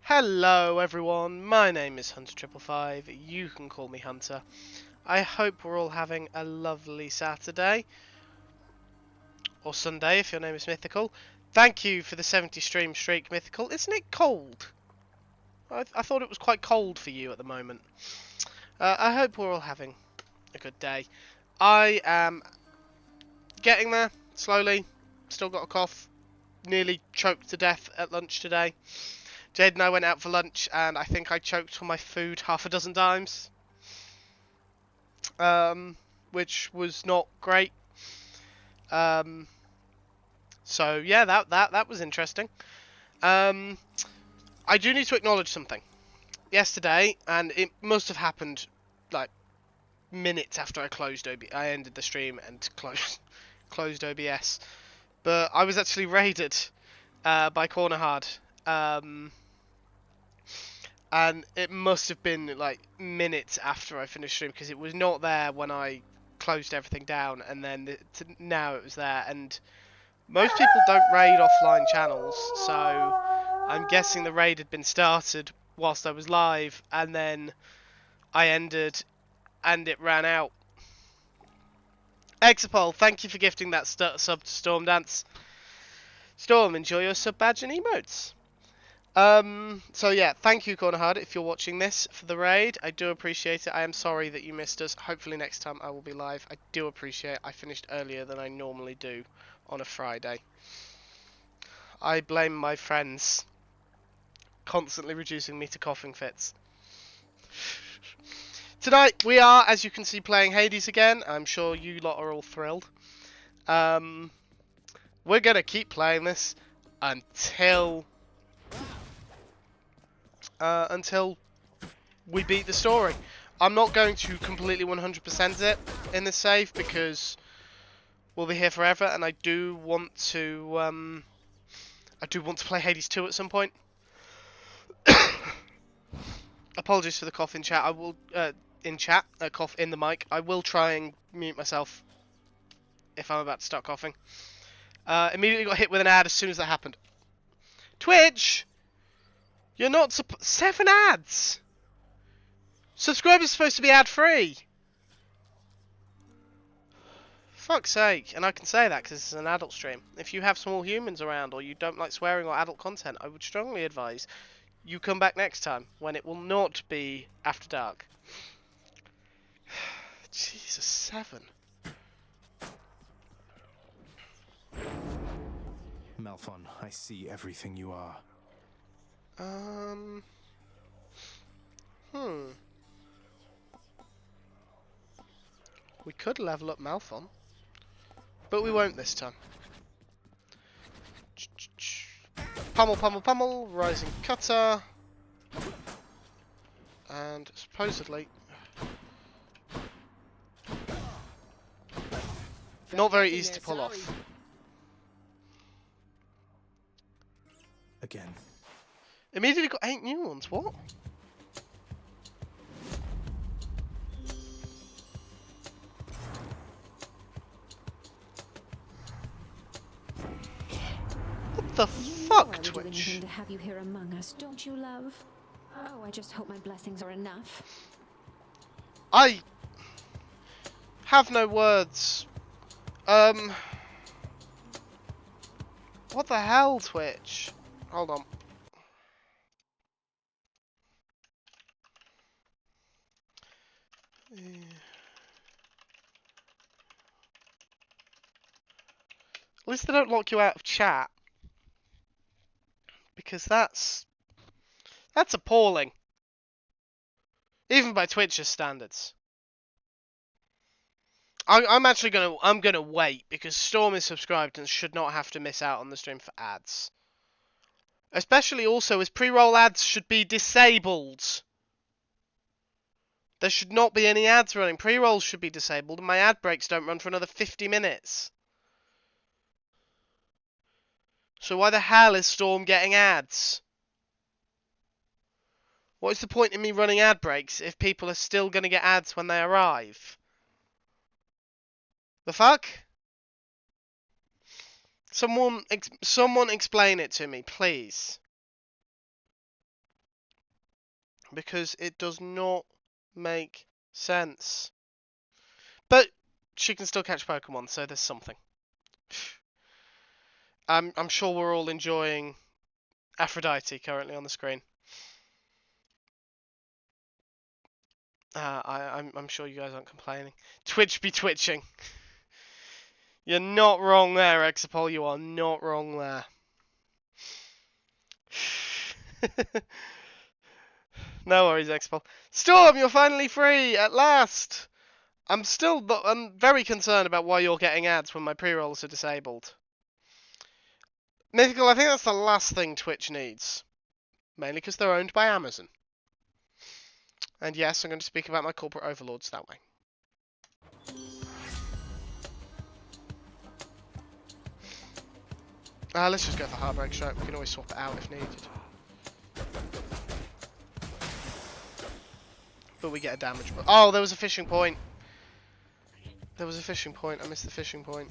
Hello everyone, my name is Hunter555, you can call me Hunter. I hope we're all having a lovely Saturday, or Sunday if your name is Mythical. Thank you for the 70 stream streak, Mythical. Isn't it cold? I thought it was quite cold for you at the moment. I hope we're all having a good day. I am getting there, slowly. Still got a cough. Nearly choked to death at lunch today. Jade and I went out for lunch, and I think I choked on my food half a dozen times. Which was not great. So yeah, that was interesting. I do need to acknowledge something. Yesterday, and it must have happened like minutes after I ended the stream and closed OBS. But I was actually raided by Corner Hard. And it must have been like minutes after I finished stream, because it was not there when I closed everything down, and then now it was there. And most people don't raid offline channels, so I'm guessing the raid had been started whilst I was live, and then I ended and it ran out. Exapol, thank you for gifting that sub to Storm Dance. Storm, enjoy your sub badge and emotes. So yeah, thank you, Corner Hard, if you're watching this for the raid. I do appreciate it. I am sorry that you missed us. Hopefully next time I will be live. I do appreciate it. I finished earlier than I normally do on a Friday. I blame my friends constantly reducing me to coughing fits. Tonight we are, as you can see, playing Hades again. I'm sure you lot are all thrilled. We're gonna keep playing this until we beat the story. I'm not going to completely 100% it in this save, because we'll be here forever, and I do want to play Hades 2 at some point. Apologies for the cough in chat. I will cough in the mic. I will try and mute myself if I'm about to start coughing. Immediately got hit with an ad as soon as that happened. Twitch, you're not 7 ads. Subscribers supposed to be ad free. Fuck's sake. And I can say that because this is an adult stream. If you have small humans around, or you don't like swearing or adult content, I would strongly advise you come back next time when it will not be after dark. Jesus, 7. Malphon, I see everything you are. We could level up Malphon, but we won't this time. Pummel, pummel, pummel, rising cutter. And supposedly not very easy to pull off. Again. Immediately got 8 new ones, what? What the fuck, Twitch? Do anything to have you here among us, don't you, love? Oh, I just hope my blessings are enough. I have no words. What the hell, Twitch? Hold on. At least they don't lock you out of chat, because that's appalling, even by Twitch's standards. I'm gonna wait, because Storm is subscribed and should not have to miss out on the stream for ads. Especially also as pre-roll ads should be disabled. There should not be any ads running. Pre-rolls should be disabled, and my ad breaks don't run for another 50 minutes. So why the hell is Storm getting ads? What is the point in me running ad breaks if people are still going to get ads when they arrive? The fuck? Someone explain it to me, please. Because it does not make sense. But she can still catch Pokemon, so there's something. I'm sure we're all enjoying Aphrodite currently on the screen. I'm sure you guys aren't complaining. Twitch be twitching. You're not wrong there, Exapol. You are not wrong there. No worries, Exapol. Storm, you're finally free at last. I'm very concerned about why you're getting ads when my pre-rolls are disabled. Mythical, I think that's the last thing Twitch needs. Mainly because they're owned by Amazon. And yes, I'm going to speak about my corporate overlords that way. Let's just go for Heartbreak Strike. We can always swap it out if needed. But we get a damage. Oh, there was a fishing point. There was a fishing point. I missed the fishing point.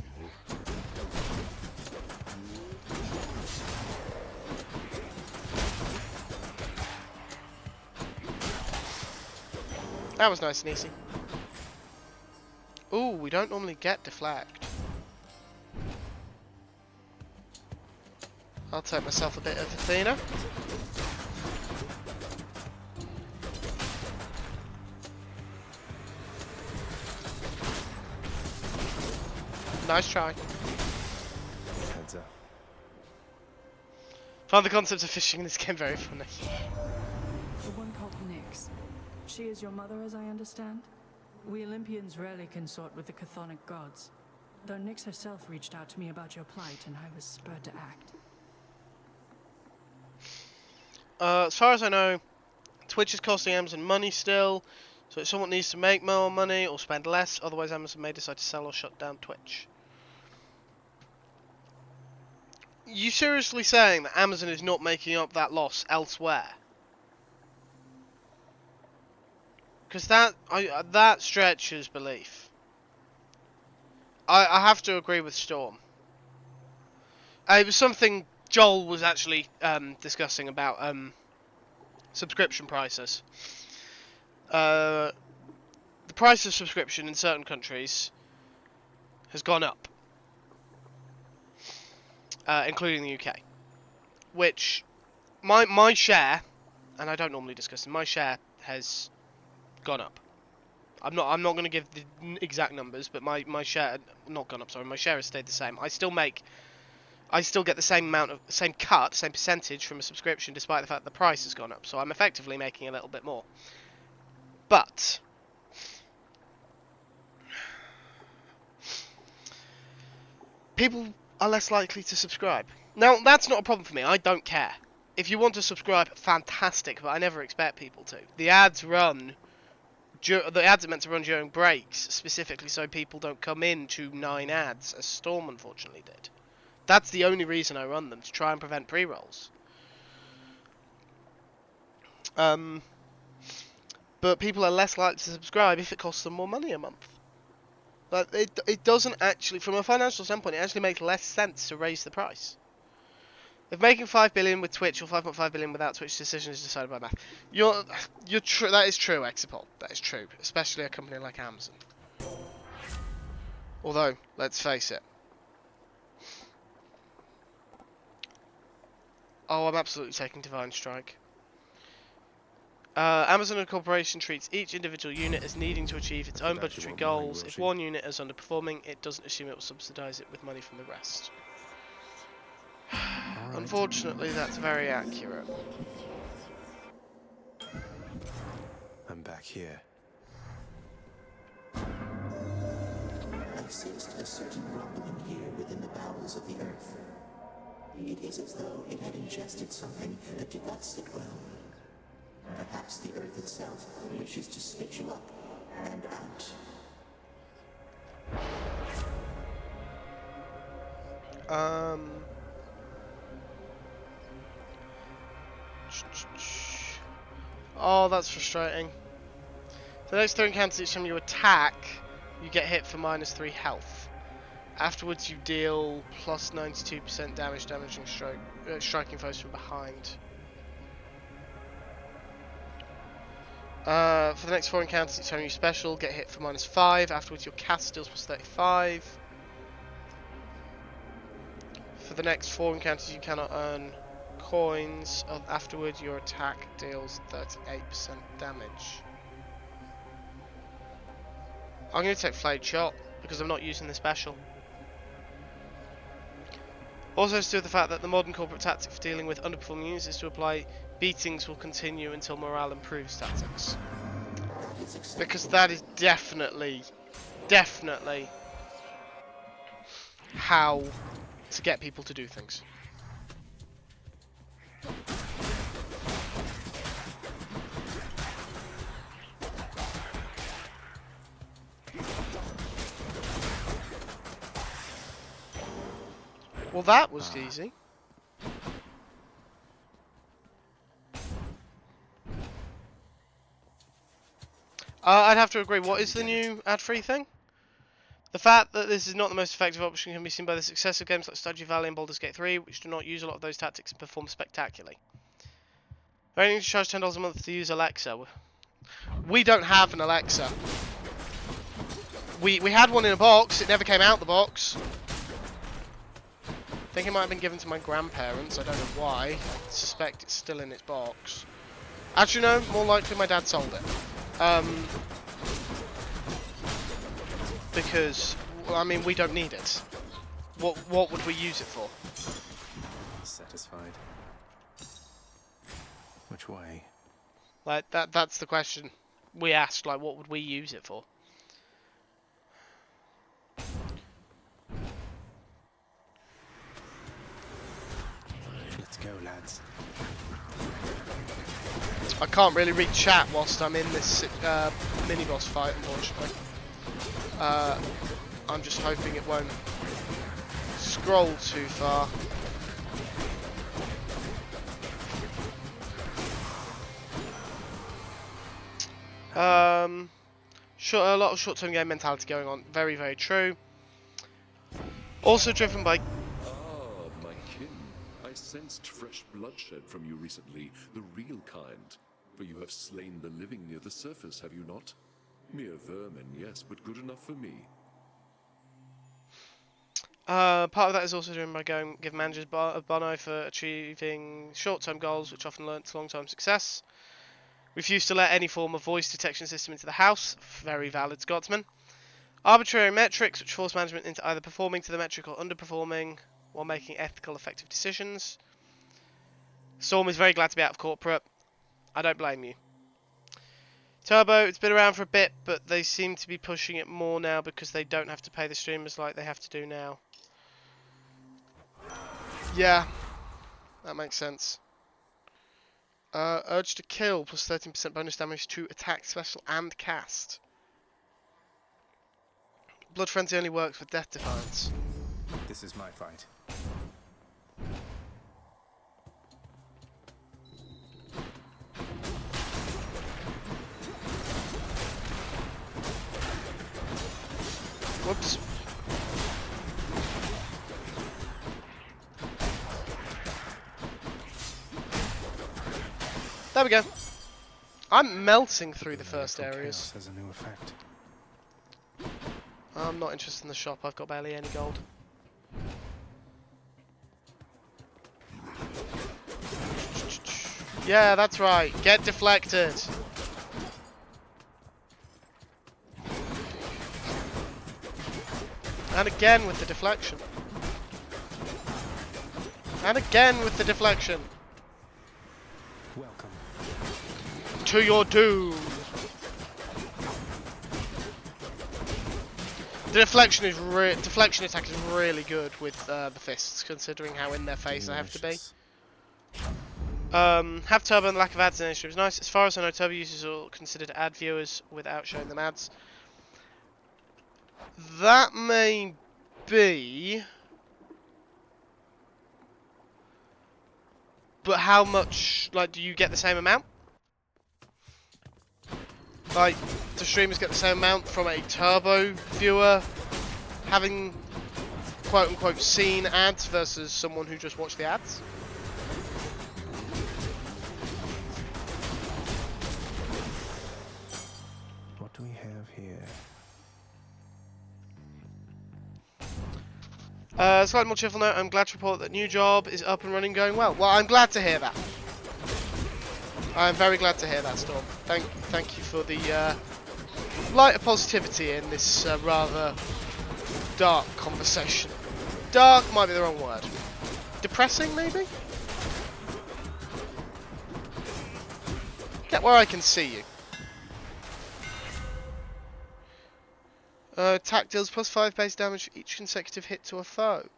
That was nice and easy. Ooh, we don't normally get deflect. I'll take myself a bit of Athena. Nice try. Heads up. Find the concept of fishing in this game very funny. The one called Nyx. She is your mother, as I understand? We Olympians rarely consort with the chthonic gods, though Nyx herself reached out to me about your plight, and I was spurred to act. As far as I know, Twitch is costing Amazon money still, so if someone needs to make more money or spend less, otherwise Amazon may decide to sell or shut down Twitch. You seriously saying that Amazon is not making up that loss elsewhere? Because that stretches belief. I have to agree with Storm. It was something Joel was actually discussing about subscription prices. The price of subscription in certain countries has gone up, including the UK. Which my share, and I don't normally discuss it, my share has gone up. I'm not going to give the exact numbers, but my share not gone up. Sorry, my share has stayed the same. I still get the same same percentage from a subscription, despite the fact the price has gone up. So I'm effectively making a little bit more. But people are less likely to subscribe. Now that's not a problem for me. I don't care. If you want to subscribe, fantastic. But I never expect people to. The ads run. The ads are meant to run during breaks, specifically so people don't come in to 9 ads, as Storm unfortunately did. That's the only reason I run them, to try and prevent pre-rolls. But people are less likely to subscribe if it costs them more money a month. Like it doesn't actually, from a financial standpoint, it actually makes less sense to raise the price. If making 5 billion with Twitch or 5.5 billion without Twitch, decision is decided by math. You're true. That is true, Exapol. That is true, especially a company like Amazon. Although, let's face it. Oh, I'm absolutely taking Divine Strike. Amazon and Corporation treats each individual unit as needing to achieve its own budgetary goals. If one unit is underperforming, it doesn't assume it will subsidize it with money from the rest. Unfortunately, that's very accurate. I'm back here. I sensed a certain rumbling here within the bowels of the earth. It is as though it had ingested something that did not sit well. Perhaps the earth itself wishes to spit you up and out. Oh, that's frustrating. The next 3 encounters, each time you attack, you get hit for -3 health. Afterwards, you deal plus 92% damage, striking foes from behind. For the next 4 encounters, each time you special, get hit for -5. Afterwards, your cast deals plus 35. For the next 4 encounters, you cannot earn coins. Afterwards, your attack deals 38% damage. I'm going to take Flayed Shot because I'm not using the special. Also to do with the fact that the modern corporate tactic for dealing with underperforming units is to apply beatings will continue until morale improves tactics. Because that is definitely how to get people to do things. Well, that was easy. I'd have to agree. What is the new ad-free thing? The fact that this is not the most effective option can be seen by the success of games like Stardew Valley and Baldur's Gate 3, which do not use a lot of those tactics and perform spectacularly. I only need to charge $10 a month to use Alexa. We don't have an Alexa. We had one in a box. It never came out the box. I think it might have been given to my grandparents. I don't know why. I suspect it's still in its box. Actually, no. More likely, my dad sold it. Because, well, I mean, we don't need it. What would we use it for? Satisfied. Which way? Like that's the question we asked. Like, what would we use it for? Let's go, lads. I can't really read chat whilst I'm in this mini-boss fight, unfortunately. I'm just hoping it won't scroll too far. A lot of short-term game mentality going on. Very, very true. Also driven by... Ah, my kin. I sensed fresh bloodshed from you recently, the real kind. For you have slain the living near the surface, have you not? Mere vermin, yes, but good enough for me. Part of that is also driven by give managers a bono for achieving short-term goals, which often lead to long-term success. Refuse to let any form of voice detection system into the house. Very valid, Scotsman. Arbitrary metrics, which force management into either performing to the metric or underperforming while making ethical, effective decisions. Storm is very glad to be out of corporate. I don't blame you. Turbo, it's been around for a bit, but they seem to be pushing it more now because they don't have to pay the streamers like they have to do now. Yeah, that makes sense. Urge to kill plus 13% bonus damage to attack, special, and cast. Blood Frenzy only works with Death Defiance. This is my fight. Whoops. There we go. I'm melting through the first areas. Has a new effect. I'm not interested in the shop. I've got barely any gold. Yeah, that's right. Get deflected. And again with the deflection. And again with the deflection. Welcome. To your doom. The deflection attack is really good with the fists, considering how in their face I have to be. Have turbo and the lack of ads in the stream is nice. As far as I know, turbo users are considered ad viewers without showing them ads. That may be, but how much? Like, do you get the same amount? Like, do streamers get the same amount from a turbo viewer having quote-unquote seen ads versus someone who just watched the ads? What do we have here? Slightly more cheerful note, I'm glad to report that new job is up and running, going well. Well, I'm glad to hear that. I'm very glad to hear that, Storm. Thank you for the light of positivity in this rather dark conversation. Dark might be the wrong word. depressing, maybe? Get where I can see you. Attack deals +5 base damage for each consecutive hit to a foe.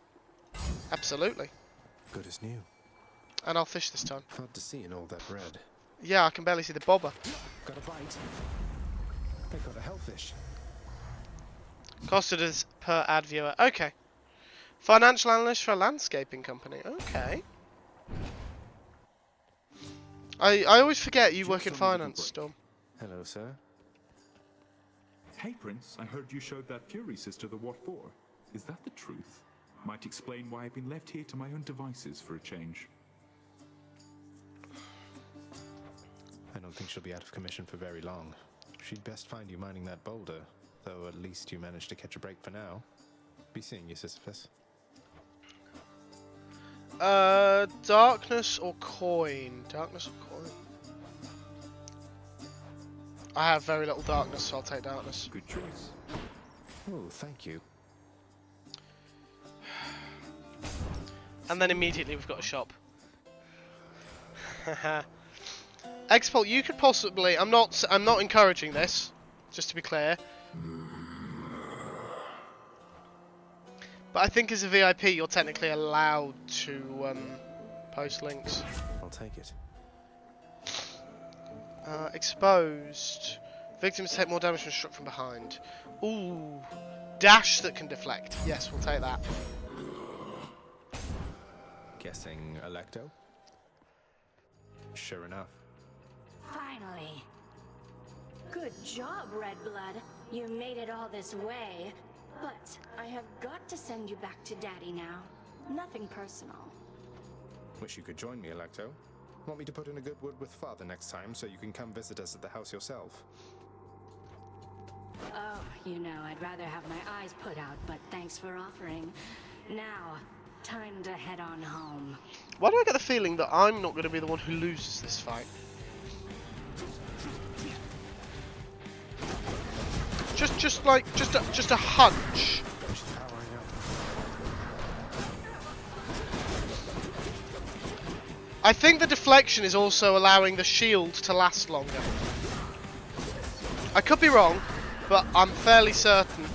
Absolutely. Good as new. And I'll fish this time. Hard to see in all that red. Yeah, I can barely see the bobber. Got a bite. They got a hellfish. Costed as per ad viewer. Okay. Financial analyst for a landscaping company. Okay. I always forget you work in finance, Storm. Hello, sir. Hey, Prince, I heard you showed that Fury sister the what for. Is that the truth? Might explain why I've been left here to my own devices for a change. I don't think she'll be out of commission for very long. She'd best find you mining that boulder, though at least you managed to catch a break for now. Be seeing you, Sisyphus. Darkness or coin? Darkness or coin? I have very little darkness, so I'll take darkness. Good choice. Oh, thank you. And then immediately we've got a shop. Expol, you could possibly. I'm not encouraging this, just to be clear. But I think as a VIP, you're technically allowed to post links. I'll take it. Exposed. Victims take more damage when struck from behind. Ooh. Dash that can deflect. Yes, we'll take that. Guessing Electo? Sure enough. Finally. Good job, Red Blood. You made it all this way. But I have got to send you back to Daddy now. Nothing personal. Wish you could join me, Electo. Want me to put in a good word with Father next time so you can come visit us at the house yourself? Oh, you know, I'd rather have my eyes put out, but thanks for offering. Now, time to head on home. Why do I get the feeling that I'm not going to be the one who loses this fight? Just a hunch. She's powering up. I think the deflection is also allowing the shield to last longer. I could be wrong, but I'm fairly certain.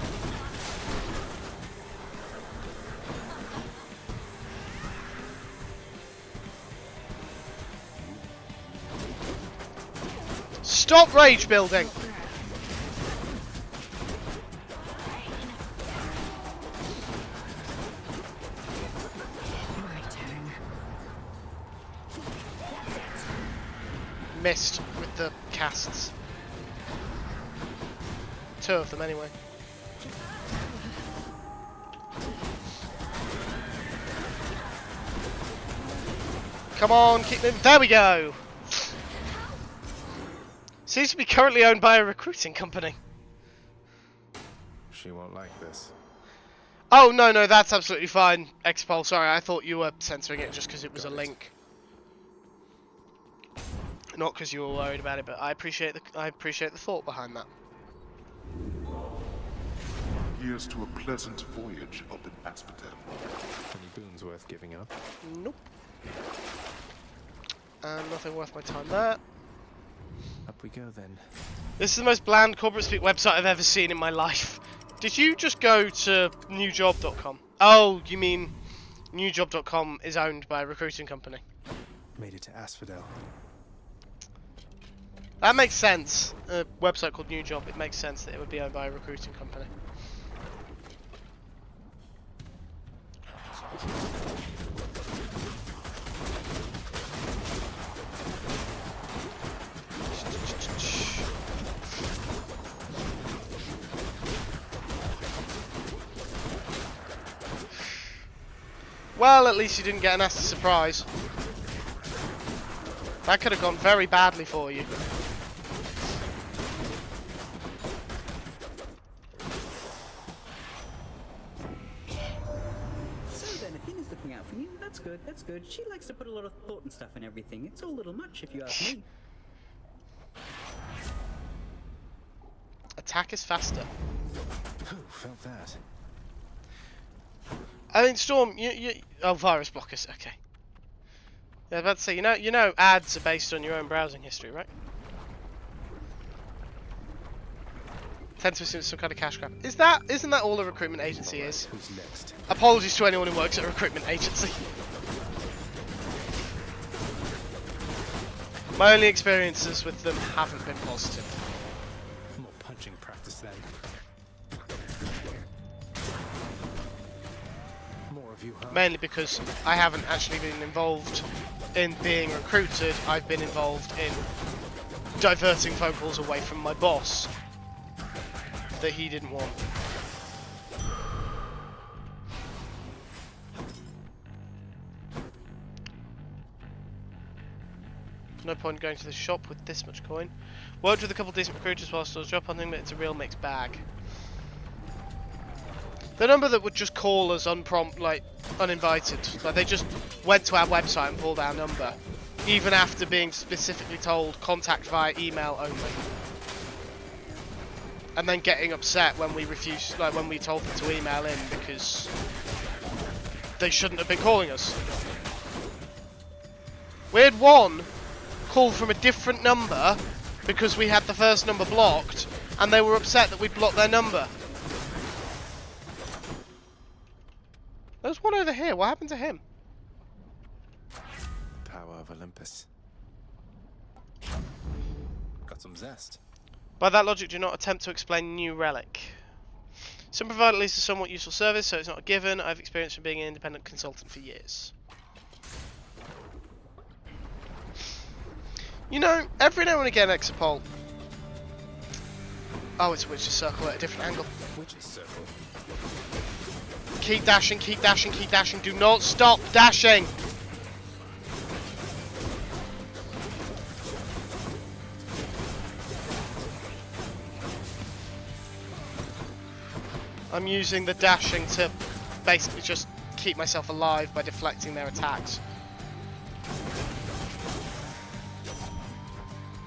Stop rage building! My turn. Missed with the casts. 2 of them anyway. Come on, keep moving. There we go! Seems to be currently owned by a recruiting company. She won't like this. Oh, no, that's absolutely fine. Expol, sorry, I thought you were censoring it just because it was a link. Not because you were worried about it, but I appreciate the thought behind that. Here's to a pleasant voyage up in Asphodel. Any boons worth giving up? Nope. And nothing worth my time there. Up we go then. This is the most bland corporate speak website I've ever seen in my life. Did you just go to newjob.com? Oh, you mean newjob.com is owned by a recruiting company. Made it to Asphodel. That makes sense. A website called New Job, it makes sense that it would be owned by a recruiting company. Well, at least you didn't get a nasty surprise. That could have gone very badly for you. So then, Athena's looking out for you. That's good, that's good. She likes to put a lot of thought and stuff in everything. It's all a little much, if you ask me. Attack is faster. Whew, felt that. I mean, Storm, oh, virus blockers. Okay. Yeah, I was about to say, you know, ads are based on your own browsing history, right? Tends to assume some kind of cash grab. Isn't that all a recruitment agency is? Who's next? Apologies to anyone who works at a recruitment agency. My only experiences with them haven't been positive. More punching practice then. More of you, huh? Mainly because I haven't actually been involved in being recruited. I've been involved in diverting phone calls away from my boss that he didn't want. No point going to the shop with this much coin. Worked with a couple decent recruiters whilst I was job hunting, but it's a real mixed bag. The number that would just call us uninvited, like they just went to our website and pulled our number, even after being specifically told contact via email only. And then getting upset when we refused, like when we told them to email in because they shouldn't have been calling us. We had one call from a different number because we had the first number blocked, and they were upset that we blocked their number. There's one over here. What happened to him? Power of Olympus. Got some zest. By that logic, do not attempt to explain new relic. Some provide at least a somewhat useful service, so it's not a given. I've experienced from being an independent consultant for years. You know, every now and again, Exapol. Oh, it's a witch's circle at a different angle. Witch's circle. Keep dashing, keep dashing, keep dashing. Do not stop dashing. I'm using the dashing to basically just keep myself alive by deflecting their attacks.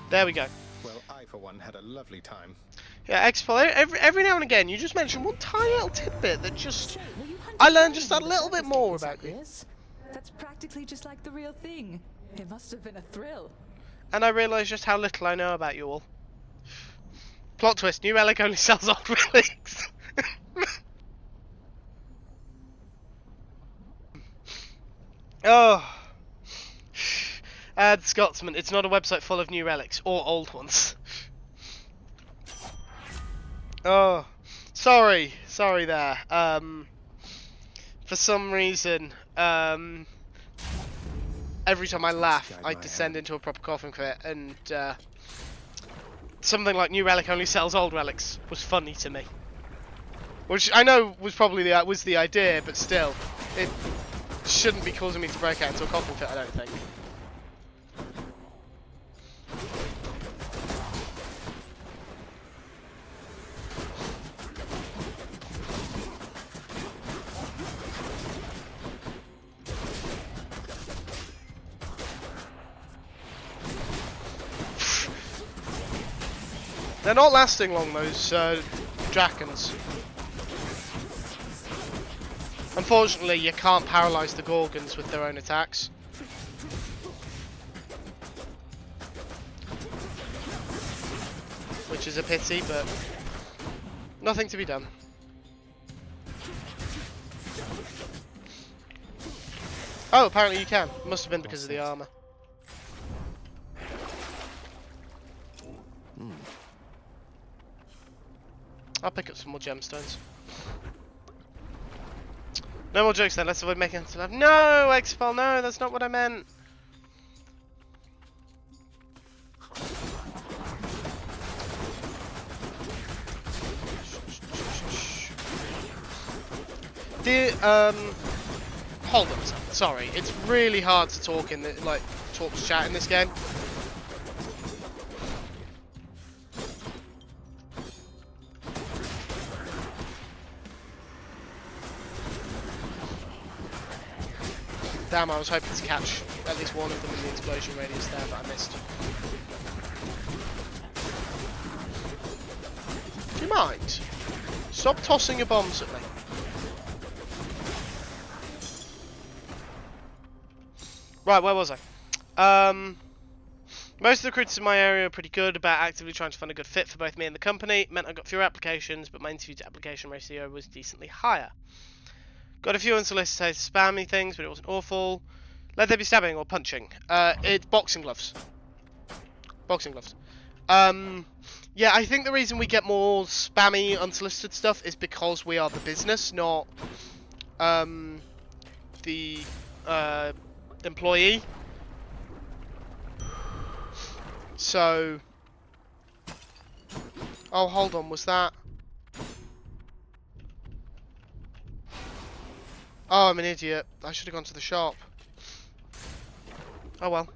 There we go. Well, I for one had a lovely time. Yeah, Expo, every now and again you just mention one tiny little tidbit that just... I learned just a little bit more about you. That's practically just like the real thing. It must have been a thrill. And I realised just how little I know about you all. Plot twist, new relic only sells old relics. Oh. Scotsman, it's not a website full of new relics, or old ones. Oh. Sorry there. For some reason, every time I laugh, I descend into a proper coughing fit, and something like new relic only sells old relics was funny to me. Which I know was probably the idea, but still, it shouldn't be causing me to break out into a coughing fit, I don't think. They're not lasting long, those Drakons. Unfortunately, you can't paralyze the Gorgons with their own attacks. Which is a pity, but nothing to be done. Oh, apparently you can. Must have been because of the armor. I'll pick up some more gemstones. No more jokes then, let's avoid making it to life. No, Exfol, no, that's not what I meant. Hold on a second, sorry, it's really hard to talk in the, talk to chat in this game. Damn, I was hoping to catch at least one of them in the explosion radius there, but I missed. Do you mind? Stop tossing your bombs at me. Right, where was I? Most of the recruiters in my area are pretty good about actively trying to find a good fit for both me and the company. It meant I got fewer applications, but my interview to application ratio was decently higher. Got a few unsolicited spammy things, but it wasn't awful. Let there be stabbing or punching. It's boxing gloves. Boxing gloves. Yeah, I think the reason we get more spammy, unsolicited stuff is because we are the business, not the employee. So, oh, hold on, was that? Oh, I'm an idiot. I should have gone to the shop. Oh well.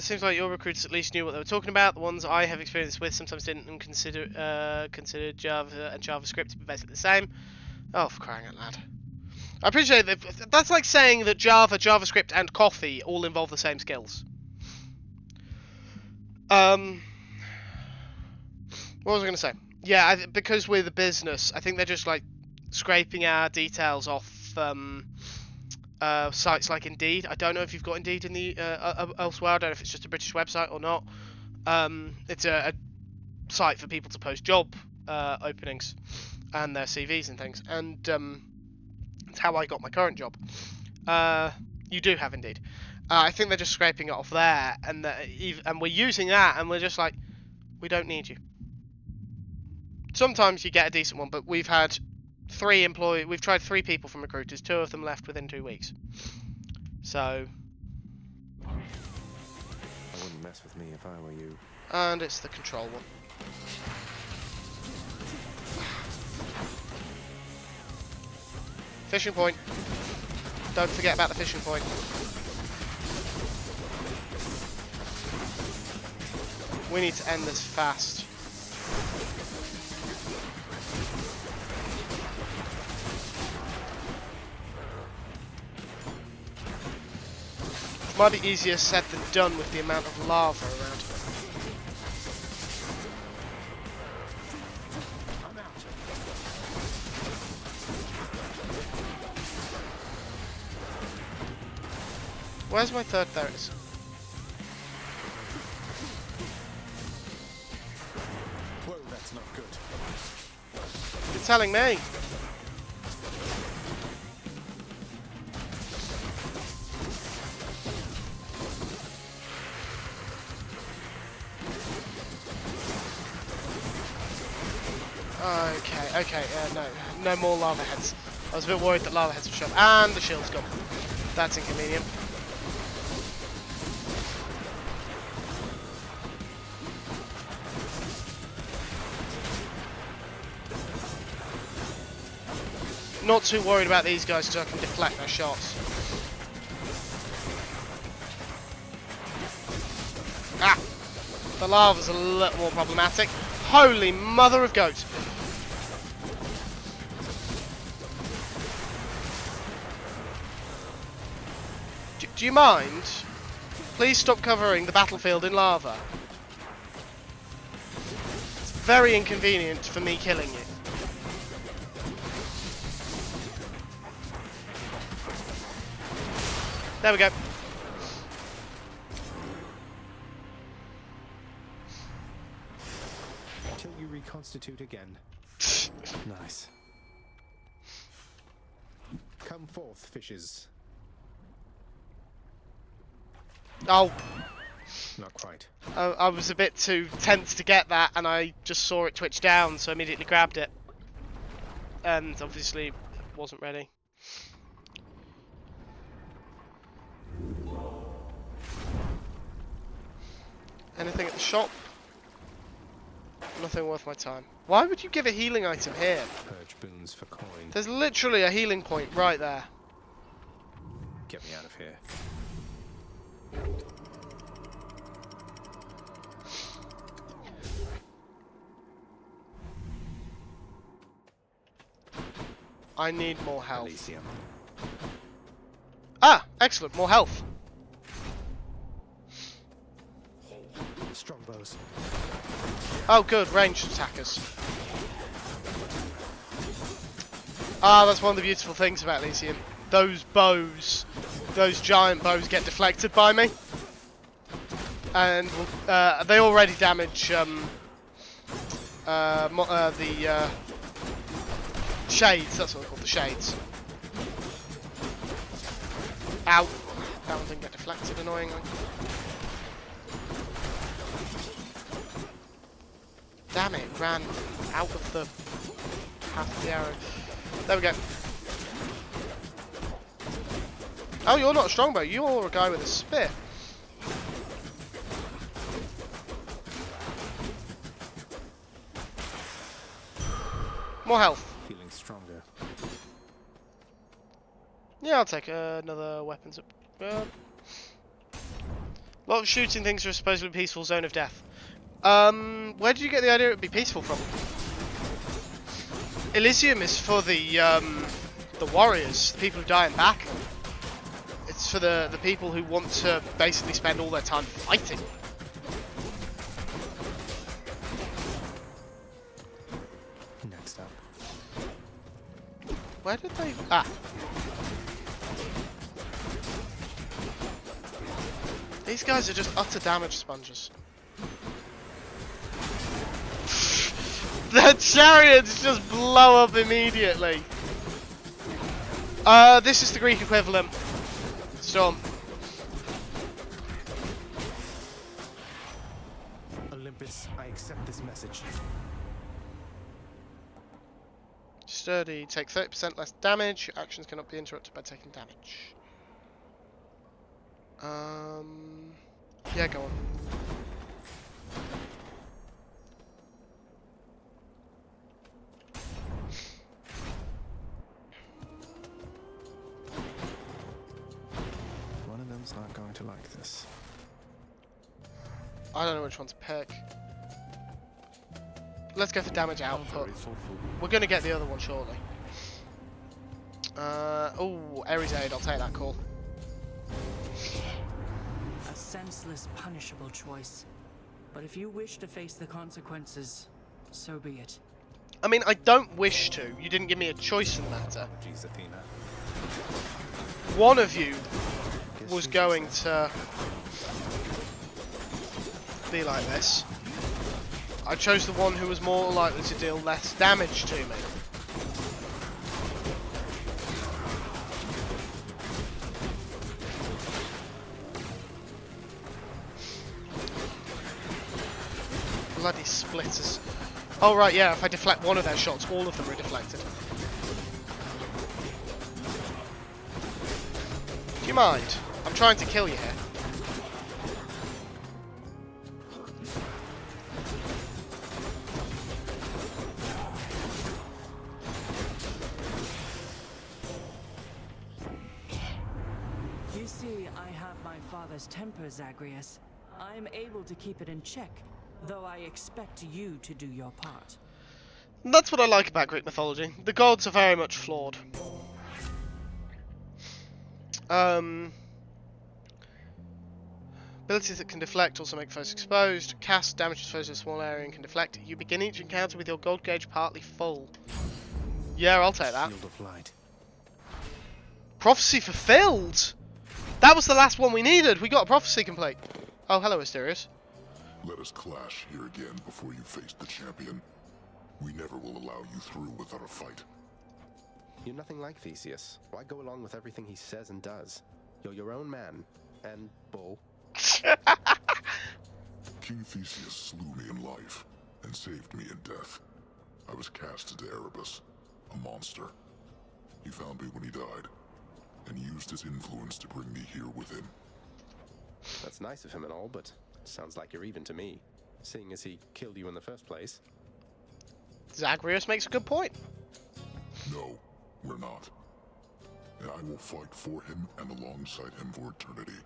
Seems like your recruiters at least knew what they were talking about. The ones I have experience with sometimes didn't and consider Java and JavaScript to be basically the same. Oh, for crying out loud. I appreciate that. That's like saying that Java, JavaScript, and coffee all involve the same skills. What was I going to say? Yeah, because we're the business, I think they're just like scraping our details off sites like Indeed. I don't know if you've got Indeed in the elsewhere. I don't know if it's just a British website or not. It's a site for people to post job openings and their CVs and things. And it's how I got my current job. You do have Indeed. I think they're just scraping it off there, and we're using that, and we're just like, we don't need you. Sometimes you get a decent one, but we've had we've tried 3 people from recruiters, 2 of them left within 2 weeks. So, I wouldn't mess with me if I were you. and it's the control one. Fishing point. Don't forget about the fishing point. We need to end this fast. Might be easier said than done with the amount of lava around. Where's my third? There it is. Whoa, that's not good. You're telling me. Okay, no more lava heads. I was a bit worried that lava heads would show up. And the shield's gone. That's inconvenient. Not too worried about these guys because I can deflect their shots. Ah! The lava's a little more problematic. Holy mother of goat! Do you mind? Please stop covering the battlefield in lava. It's very inconvenient for me killing you. There we go. Till you reconstitute again. Nice. Come forth, fishes. Oh, Not quite. I was a bit too tense to get that, and I just saw it twitch down, so I immediately grabbed it. And obviously, it wasn't ready. Anything at the shop? Nothing worth my time. Why would you give a healing item here? Purge boons for coin. There's literally a healing point right there. Get me out of here. I need more health. Elysium. Ah, excellent, more health. Strongbows. Oh good, ranged attackers. Ah, that's one of the beautiful things about Elysium. Those bows, those giant bows get deflected by me. And they already damage the shades, that's what they're called, the shades. Ow! That one didn't get deflected, annoyingly. Damn it, ran out of the path of the arrow. There we go. Oh, you're not a strongbow, you're a guy with a spear. More health. Feeling stronger. Yeah, I'll take another weapons up. A lot of shooting things are a supposedly peaceful zone of death. Where did you get the idea it would be peaceful from? Elysium is for the warriors, the people who die in battle. It's for the people who want to basically spend all their time fighting. Next up. Where did they... Ah. These guys are just utter damage sponges. The chariots just blow up immediately. This is the Greek equivalent. Storm. Olympus, I accept this message. Sturdy, take 30% less damage. Your actions cannot be interrupted by taking damage. Yeah, go on. One of them's not going to like this. I don't know which one to pick. Let's go for damage output. We're going to get the other one shortly. Oh, Ares Aid, I'll take that call. A senseless, punishable choice. But if you wish to face the consequences, so be it. I mean, I don't wish to. You didn't give me a choice in the matter. Jeez, Athena. One of you was going to be like this. I chose the one who was more likely to deal less damage to me. Bloody splitters. Oh right, yeah, if I deflect one of their shots, all of them are deflected. Do you mind? I'm trying to kill you here. You see, I have my father's temper, Zagreus. I'm able to keep it in check, though I expect you to do your part. And that's what I like about Greek mythology. The gods are very much flawed. Abilities that can deflect also make foes exposed. Cast damage to foes in a small area and can deflect. You begin each encounter with your gold gauge partly full. Yeah, I'll take that. Shield of light. Prophecy fulfilled! That was the last one we needed! We got a prophecy complete. Oh, hello, Asterius. Let us clash here again before you face the champion. We never will allow you through without a fight. You're nothing like Theseus. Why go along with everything he says and does? You're your own man. And bull. King Theseus slew me in life and saved me in death. I was cast into Erebus, a monster. He found me when he died, and used his influence to bring me here with him. That's nice of him and all, but sounds like you're even to me, seeing as he killed you in the first place. Zagreus makes a good point. No, we're not. And I will fight for him and alongside him for eternity,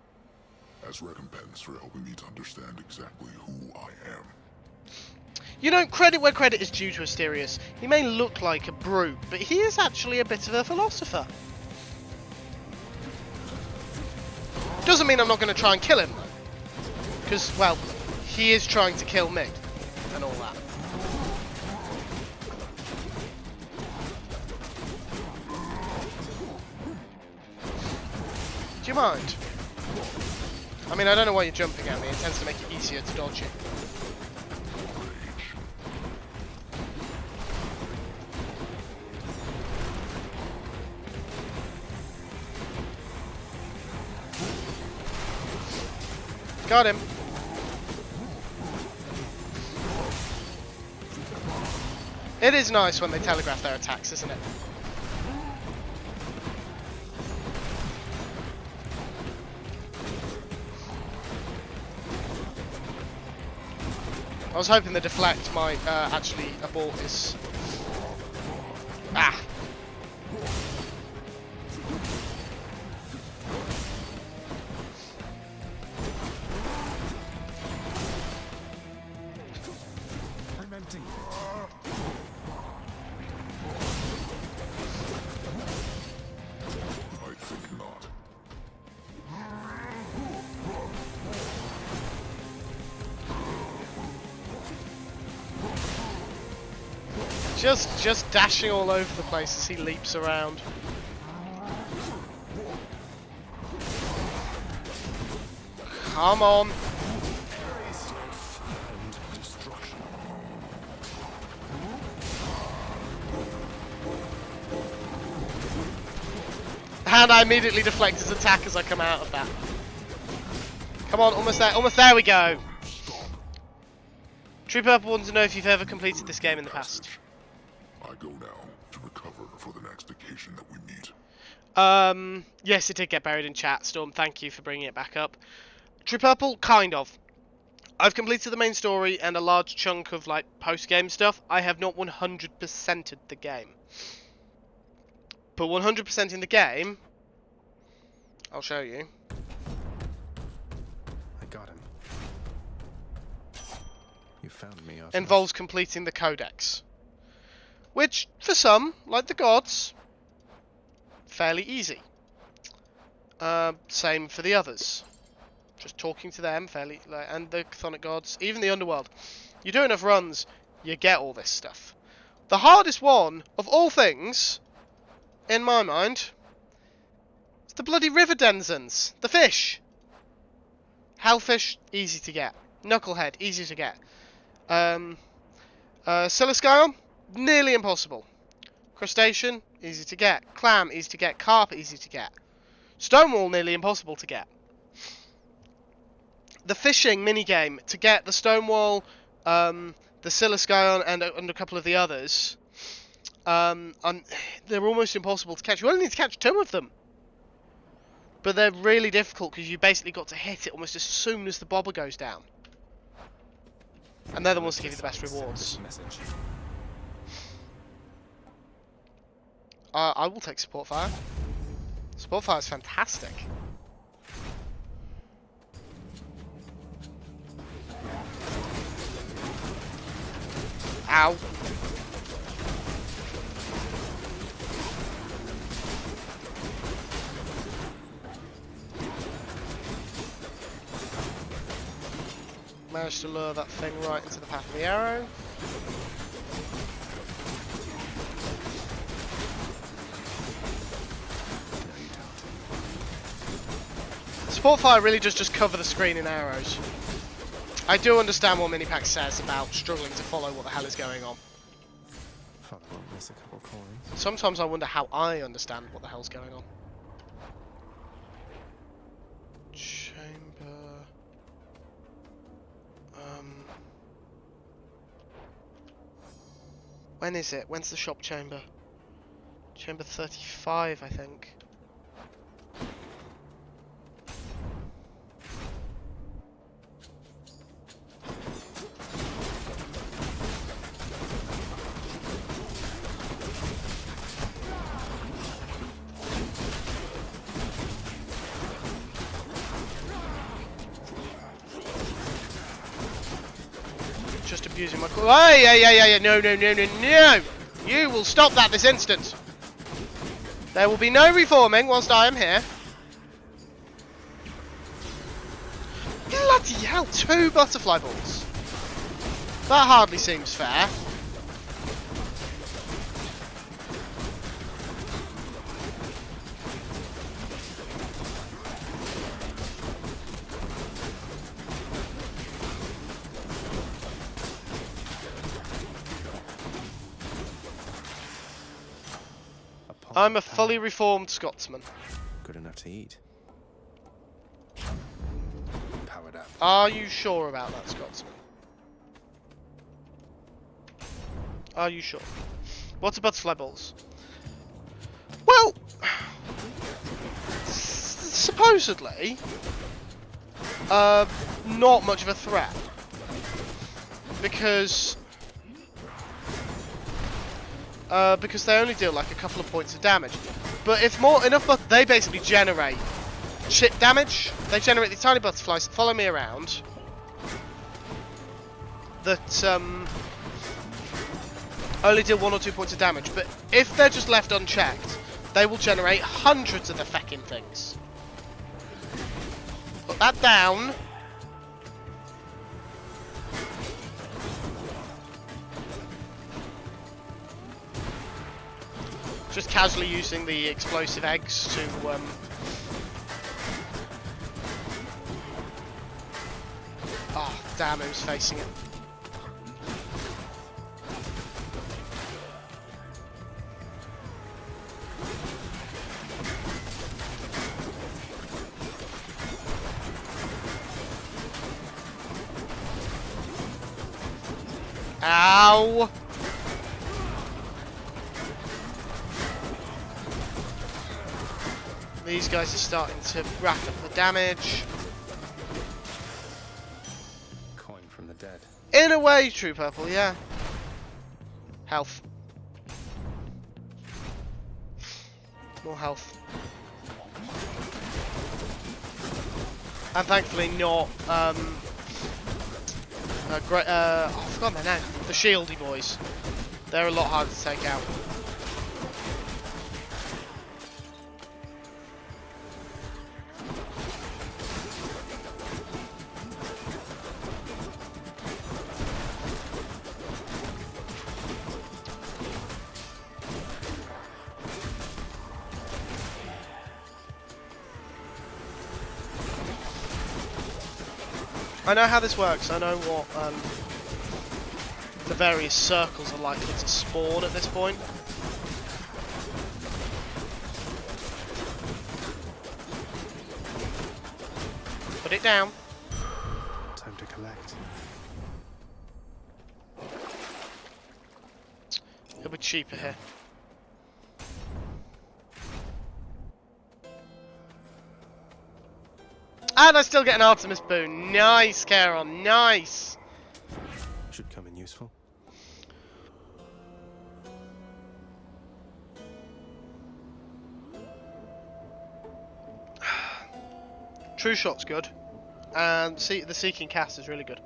as recompense for helping me to understand exactly who I am. You know, credit where credit is due to Asterius. He may look like a brute, but he is actually a bit of a philosopher. Doesn't mean I'm not going to try and kill him, though. Because, well, he is trying to kill me, and all that. Do you mind? I mean, I don't know why you're jumping at me. It tends to make it easier to dodge you. Got him. It is nice when they telegraph their attacks, isn't it? I was hoping the deflect might actually abort his... Ah! I'm empty. I think not. Just dashing all over the place as he leaps around. Come on. And I immediately deflect his attack as I come out of that. Come on, almost there. Almost there we go. True Purple wants to know if you've ever completed this game in the past. I go now to recover for the next occasion that we meet. Yes, it did get buried in chat, Storm. Thank you for bringing it back up. True Purple, kind of. I've completed the main story and a large chunk of like post-game stuff. I have not 100%ed the game. But 100% in the game, I'll show you. I got him. You found me, Artemis. Involves completing the codex. Which, for some, like the gods, fairly easy. Same for the others. Just talking to them, fairly, and the chthonic gods, even the underworld. You do enough runs, you get all this stuff. The hardest one, of all things, in my mind, is the bloody river denizens, the fish. Hellfish, easy to get. Knucklehead, easy to get. Silascion, nearly impossible. Crustacean, easy to get. Clam, easy to get. Carp, easy to get. Stonewall, nearly impossible to get. The fishing minigame, to get the Stonewall, the Silascion, and a couple of the others, they're almost impossible to catch. You only need to catch 2 of them. But they're really difficult because you basically got to hit it almost as soon as the bobber goes down. And they're the ones to give you the best rewards. I will take support fire. Support fire is fantastic. Ow. Managed to lure that thing right into the path of the arrow. Support fire really does just cover the screen in arrows. I do understand what Minipack says about struggling to follow what the hell is going on. Miss a couple coins. Sometimes I wonder how I understand what the hell's going on. Chamber... When is it? When's the shop chamber? Chamber 35, I think. Just abusing my call. Hey, no. You will stop that this instant. There will be no reforming whilst I am here. Bloody hell, 2 butterfly balls. That hardly seems fair. I'm a fully reformed Scotsman. Good enough to eat. Powered up. Are you sure about that, Scotsman? Are you sure? What about Flebbles? Well, supposedly, not much of a threat. Because they only deal like a couple of points of damage. But if more enough, they basically generate chip damage. They generate these tiny butterflies that follow me around. That only deal 1 or 2 points of damage. But if they're just left unchecked, they will generate hundreds of the feckin' things. Put that down. Just casually using the explosive eggs to oh, damn, who's facing it? Ow! These guys are starting to rack up the damage. Coin from the dead. In a way, True Purple, yeah. Health. More health. And thankfully not, great, I forgot their name. The Shieldy boys. They're a lot harder to take out. I know how this works. I know what the various circles are likely to spawn at this point. Put it down. Time to collect. It'll be cheaper here. And I still get an Artemis boon. Nice, Charon. Nice. Should come in useful. True Shot's good. And the Seeking Cast is really good.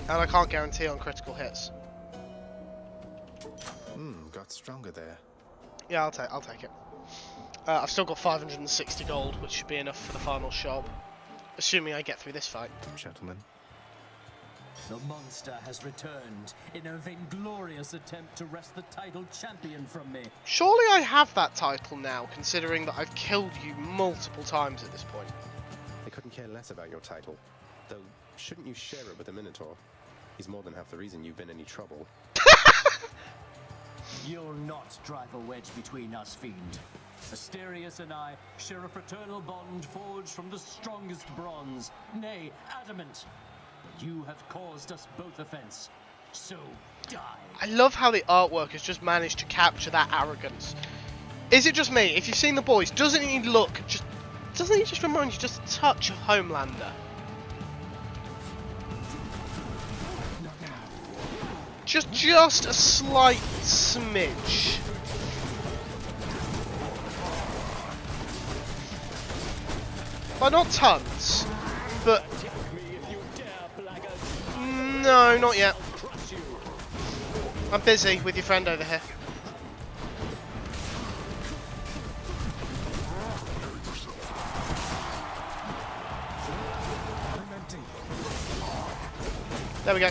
And I can't guarantee on critical hits. Got stronger there. Yeah, I'll take it. I've still got 560 gold, which should be enough for the final shop. Assuming I get through this fight. Gentlemen. The monster has returned in a vainglorious attempt to wrest the title champion from me. Surely I have that title now, considering that I've killed you multiple times at this point. I couldn't care less about your title. Though, shouldn't you share it with the Minotaur? He's more than half the reason you've been in any trouble. You'll not drive a wedge between us, fiend. Asterius and I share a fraternal bond forged from the strongest bronze, nay, adamant. But you have caused us both offense, so die. I love how the artwork has just managed to capture that arrogance. Is it just me? If you've seen The Boys, doesn't he just remind you just a touch of Homelander? Just a slight smidge. Well, not tons, but no, not yet. I'm busy with your friend over here. There we go.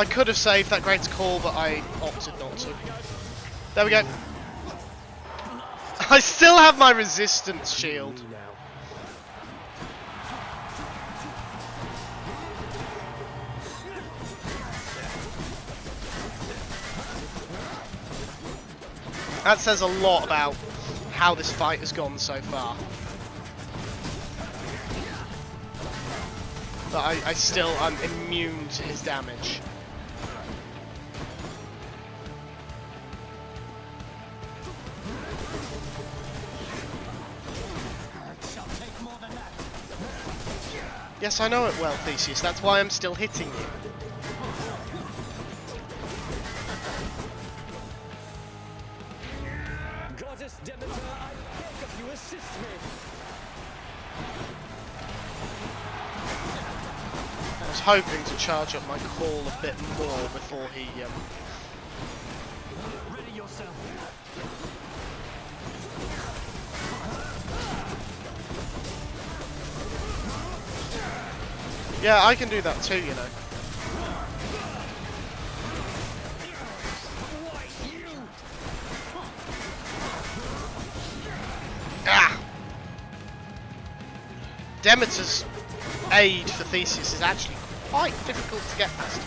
I could have saved that great call, but I opted not to. There we go. I still have my resistance shield. That says a lot about how this fight has gone so far. But I'm immune to his damage. Yes, I know it well, Theseus. That's why I'm still hitting you. Goddess Demeter, I beg of you, assist me. I was hoping to charge up my call a bit more before he Ready yourself. Yeah, I can do that too, you know. Ah! Demeter's aid for Theseus is actually quite difficult to get past.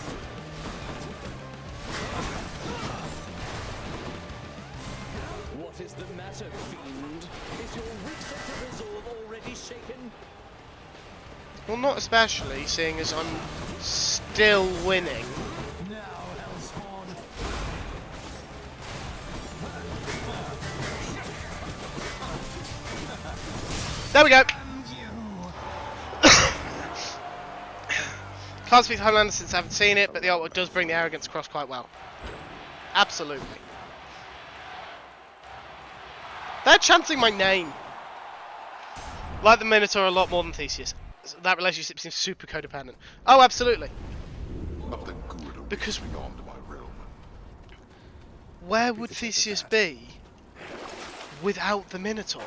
What is the matter, fiend? Is your weak sense of resolve already shaken? Well, not especially, seeing as I'm still winning. Now, Hellspawn. There we go! Can't speak to Homelander since I haven't seen it, but the artwork does bring the arrogance across quite well. Absolutely. They're chanting my name. Like the Minotaur a lot more than Theseus. That relationship seems super codependent. Oh, absolutely. Nothing good Because beyond my realm. where would Theseus be without the Minotaur?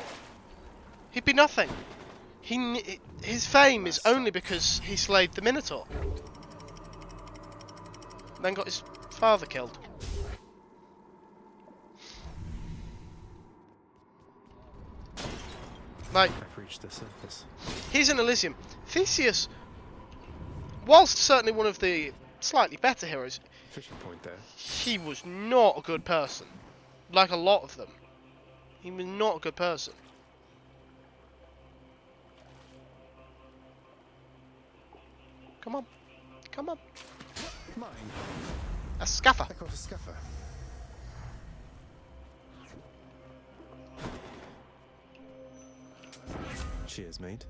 He'd be nothing. His fame is only because he slayed the Minotaur. Then got his father killed. Like, I've reached the surface. he's in Elysium. Theseus, whilst certainly one of the slightly better heroes, Fishing point there. he was not a good person. Like a lot of them. He was not a good person. Come on. Come on. Mine. A scuffer. I caught a scuffer. Cheers, mate.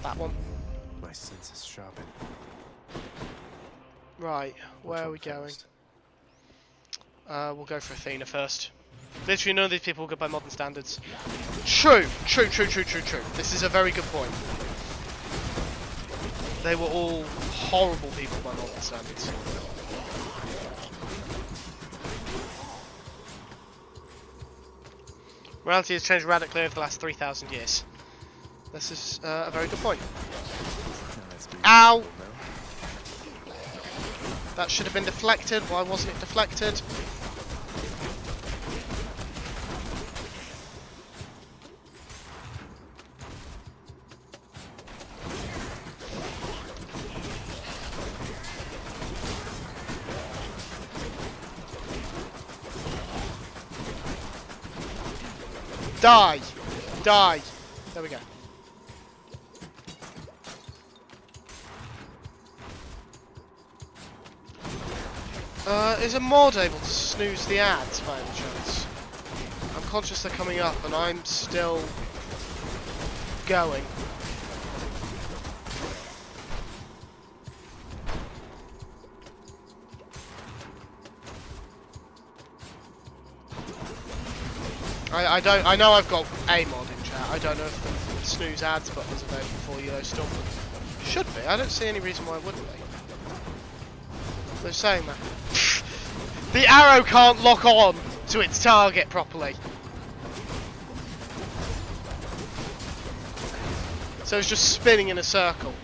That one. My senses sharpen. Right, where Which are one we going? first? We'll go for Athena first. Literally none of these people are good by modern standards. True. This is a very good point. They were all horrible people by modern standards. Morality has changed radically over the last 3,000 years. This is a very good point. Now let's do Ow! this now. That should have been deflected. Why wasn't it deflected? Die! Die! There we go. Is a mod able to snooze the ads by any chance? I'm conscious they're coming up and I'm still going. I know I've got a mod in chat. I don't know if the snooze ads button is available for you though still. Should be. I don't see any reason why it wouldn't be. They're saying that. The arrow can't lock on to its target properly. So it's just spinning in a circle.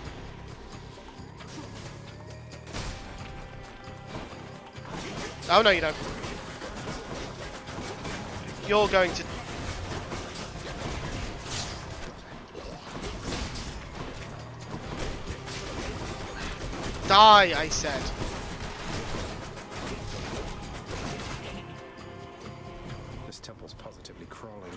Oh no, you don't. You're going to... Die, I said. This temple's positively crawling.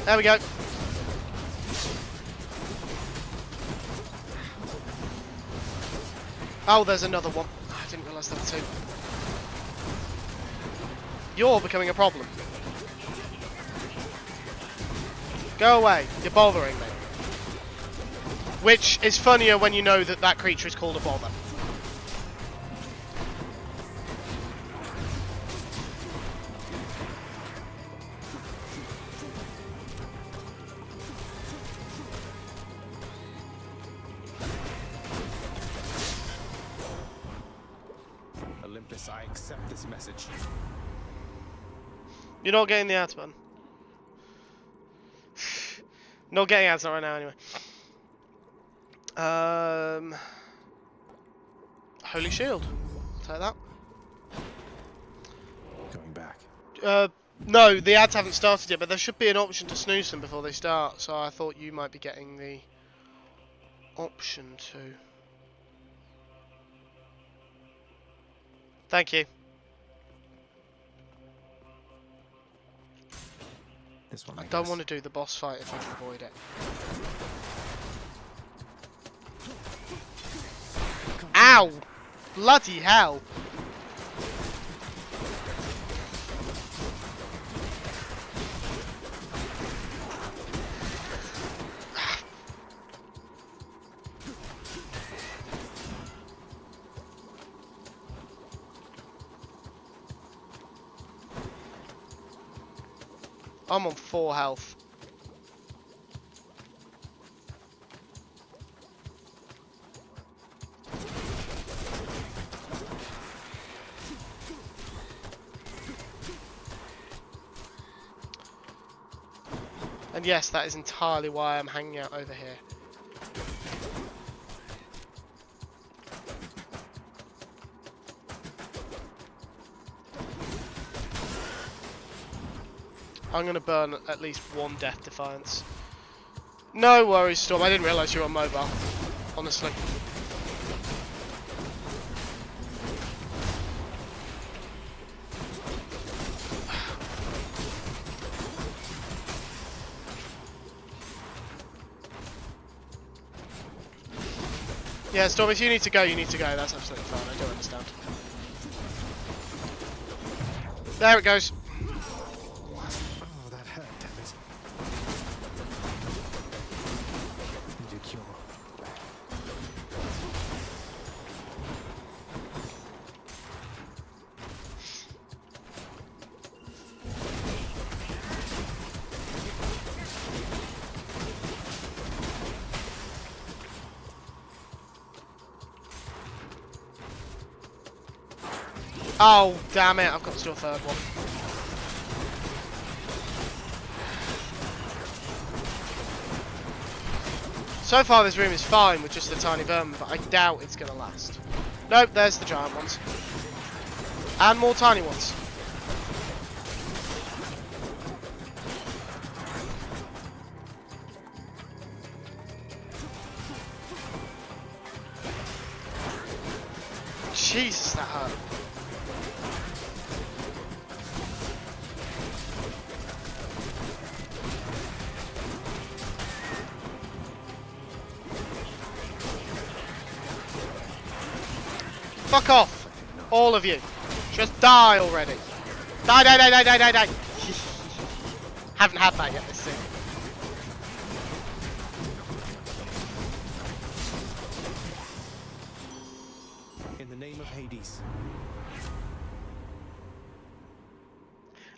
There we go. Oh, there's another one. I didn't realise there were two. You're becoming a problem. Go away. You're bothering me. Which is funnier when you know that that creature is called a bother. Olympus, I accept this message. You're not getting the ads, man. Not getting ads, not right now, anyway. Holy Shield. I'll take that. Going back. No, the ads haven't started yet, but there should be an option to snooze them before they start, so I thought you might be getting the option to. Thank you. This one, I don't want to do the boss fight if I can avoid it. Ow! Bloody hell! I'm on 4 health. And yes, that is entirely why I'm hanging out over here. I'm going to burn at least 1 Death Defiance. No worries, Storm. I didn't realise you were on mobile. Honestly. Yeah, Storm, if you need to go, you need to go. That's absolutely fine. I do understand. There it goes. Oh, that hurt, damn it. Need a cure. Oh, damn it. I've got to do a 3rd one. So far this room is fine with just the tiny vermin, but I doubt it's going to last. Nope, there's the giant ones. And more tiny ones. Jesus, that hurt. Fuck off! All of you. Just die already. Die, die, die, die, die, die, die. Haven't had that yet this season. In the name of Hades.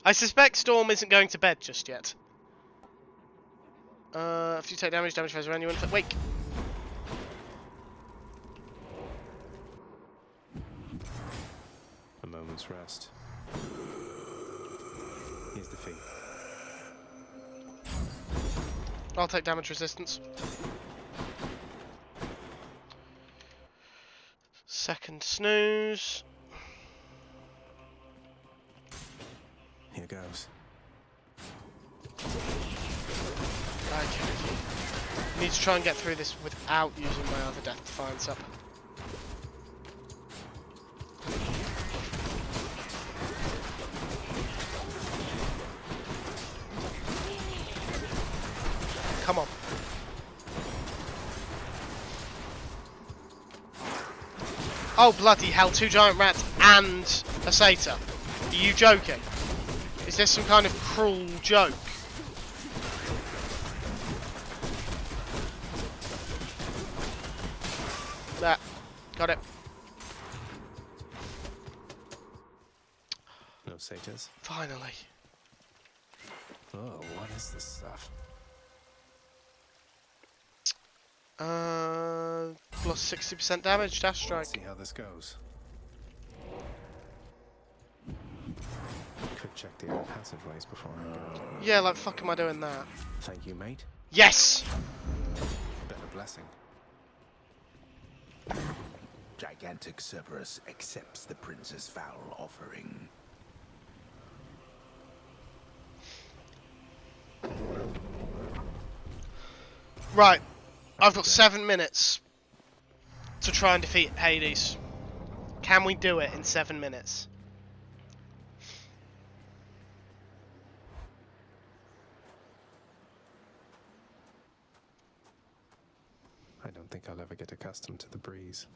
I suspect Storm isn't going to bed just yet. If you take damage goes around you and wake. moment's rest. Here's the fee. I'll take damage resistance. Second snooze. Here goes. Okay. Need to try and get through this without using my other Death Defiance up. Come on. Oh bloody hell, 2 giant rats and a satyr. Are you joking? Is this some kind of cruel joke? There. Got it. No satyrs. Finally. Oh, what is this stuff? Plus 60% damage, dash strike. Let's see how this goes. Could check the other passageways before I go. Yeah, like fuck am I doing that? Thank you, mate. Yes! Better blessing. Gigantic Cerberus accepts the prince's foul offering. Right. I've got 7 minutes to try and defeat Hades. Can we do it in 7 minutes? I don't think I'll ever get accustomed to the breeze.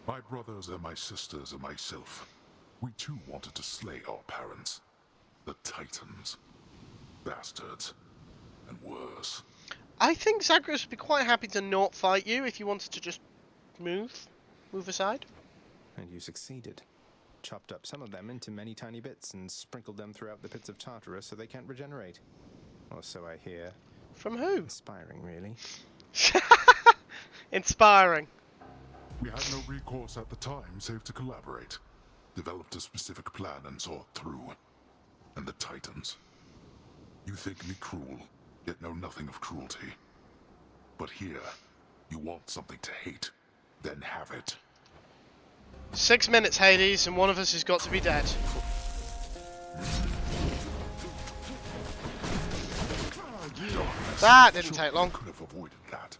My brothers and my sisters and myself, we too wanted to slay our parents. The Titans. Bastards. And worse. I think Zagreus would be quite happy to not fight you if you wanted to just move aside. And you succeeded. Chopped up some of them into many tiny bits and sprinkled them throughout the pits of Tartarus so they can't regenerate. Or so I hear. From who? Inspiring, really. Inspiring. We had no recourse at the time save to collaborate. Developed a specific plan and saw it through. And the Titans. You think me cruel, yet know nothing of cruelty. But here, you want something to hate, then have it. 6 minutes, Hades, and one of us has got to be dead. That didn't take long. Could have avoided that.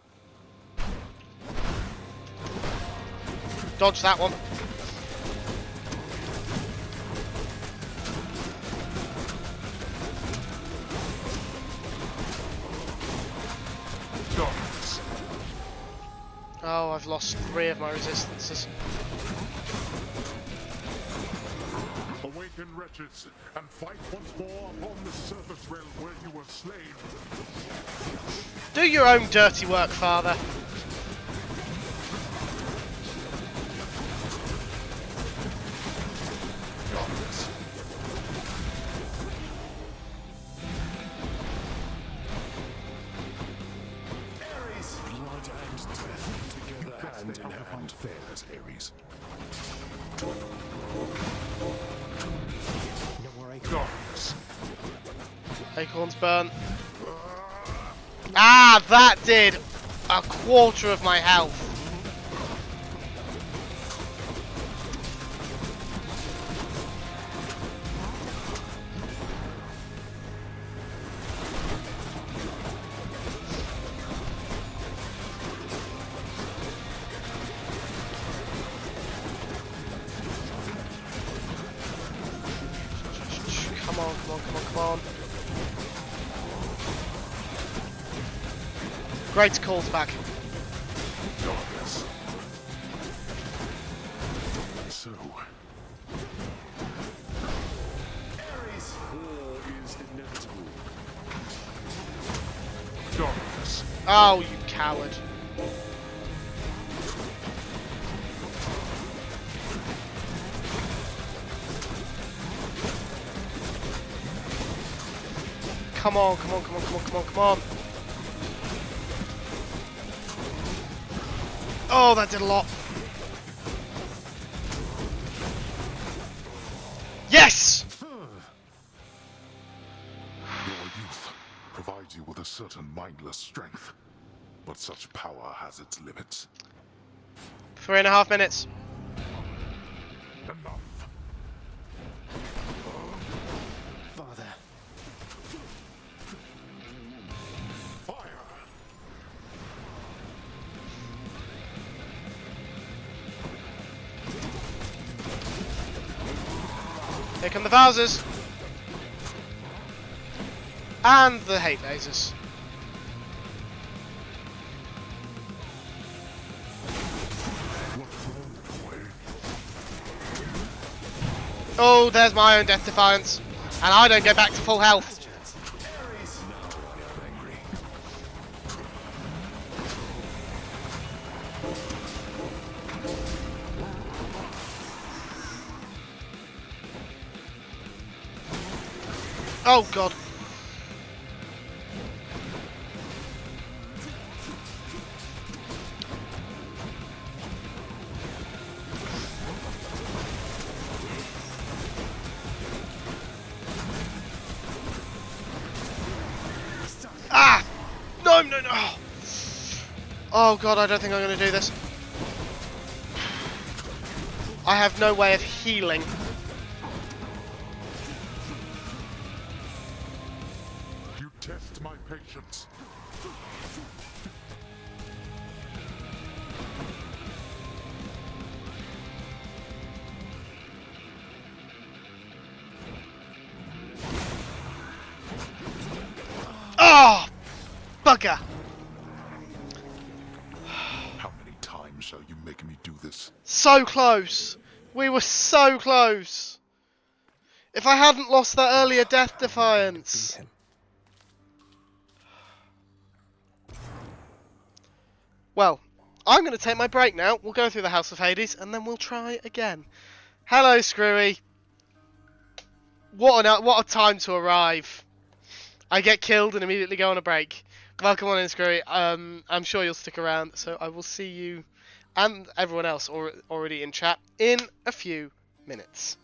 Dodge that one. Oh, I've lost 3 of my resistances. Awaken, wretches, and fight once more upon the surface realm where you were slain. Do your own dirty work, father. Hand in hand fares, Ares. No more Darkness. Acorn's burnt. Ah, that did a quarter of my health. Come on, come on, come on, come on. Great calls back. Darkness. So. Ares. War is inevitable. Darkness. Oh, you coward. Come on, come on, come on, come on, come on, come on. Oh, that did a lot. Yes! Your youth provides you with a certain mindless strength, but such power has its limits. 3.5 minutes. Enough. Father. Fire! Here come the vases. And the hate lasers. Oh, there's my own Death Defiance. And I don't get back to full health. Oh god. Ah! No, no, no! Oh god, I don't think I'm going to do this. I have no way of healing. You test my patience. Oh! Bugger! How many times shall you make me do this? So close! We were so close! If I hadn't lost that earlier Death Defiance... Beat him. Well, I'm going to take my break now. We'll go through the House of Hades and then we'll try again. Hello, Screwy. What a time to arrive. I get killed and immediately go on a break. Welcome on in, Screwy. I'm sure you'll stick around, so I will see you and everyone else already in chat in a few minutes.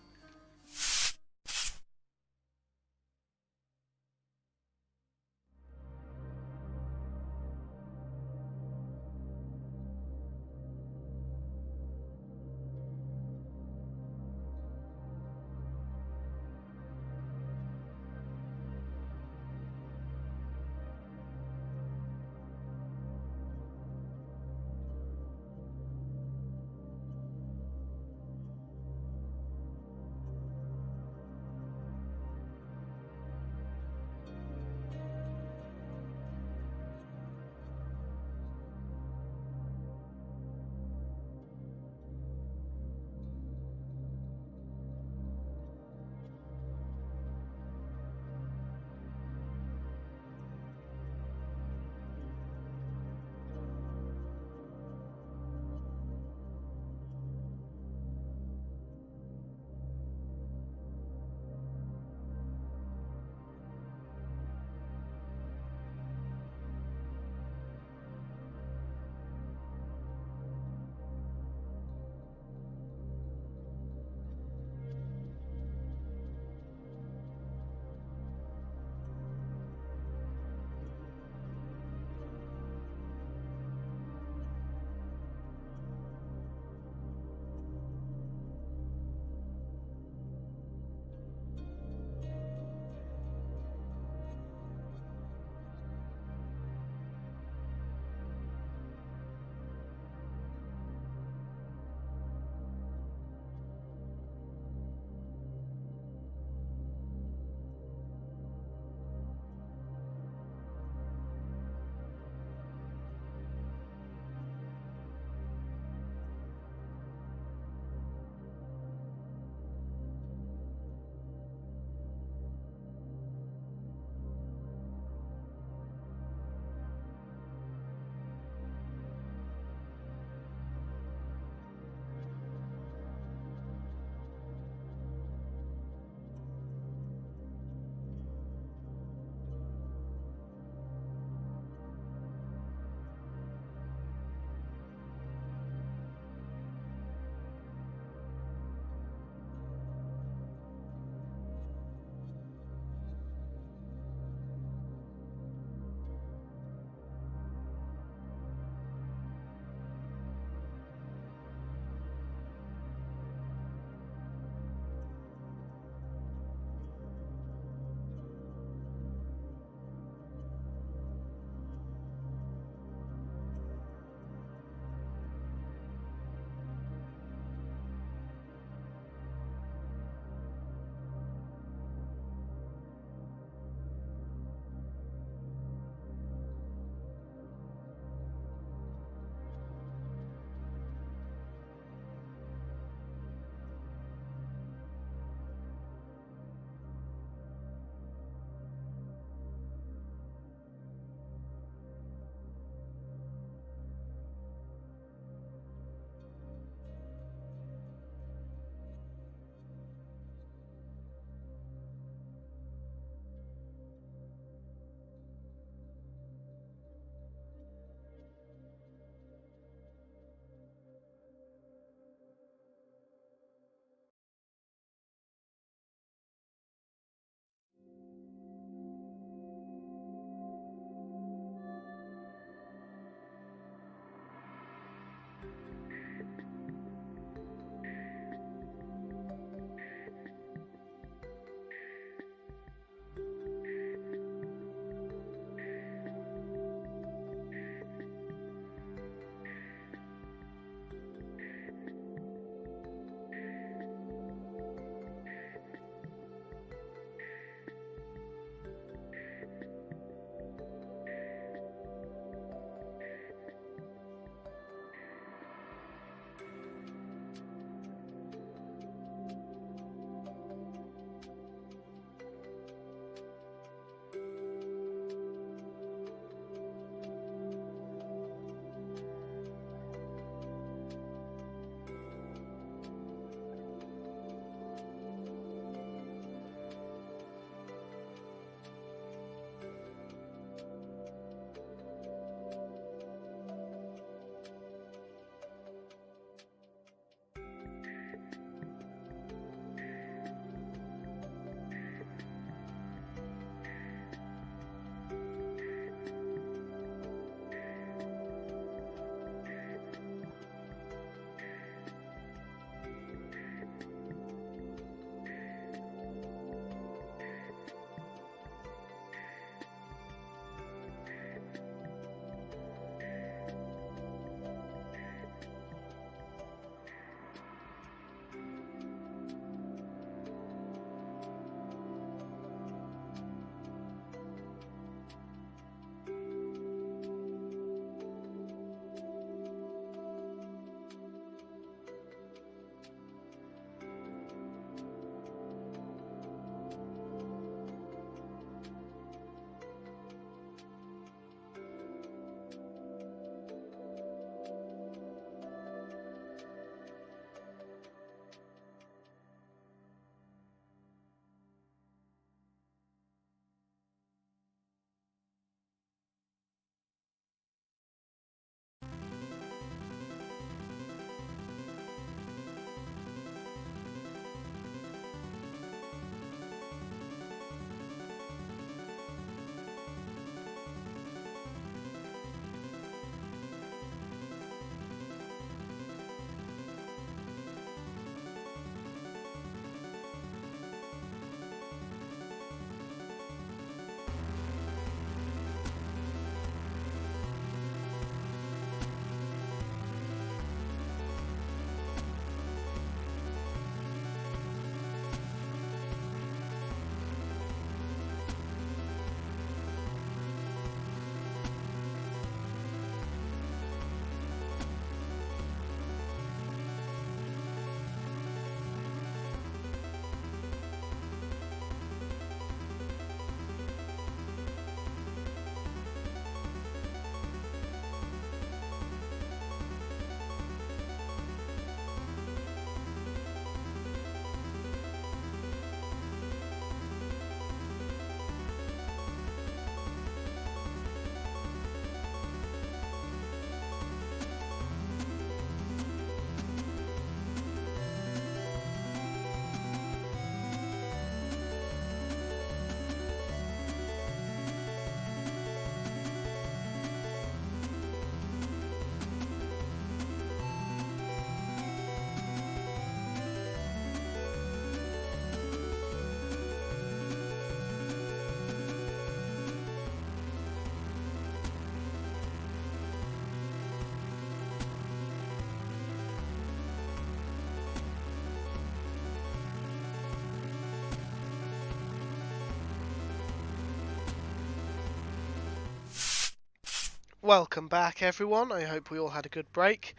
Welcome back, everyone. I hope we all had a good break.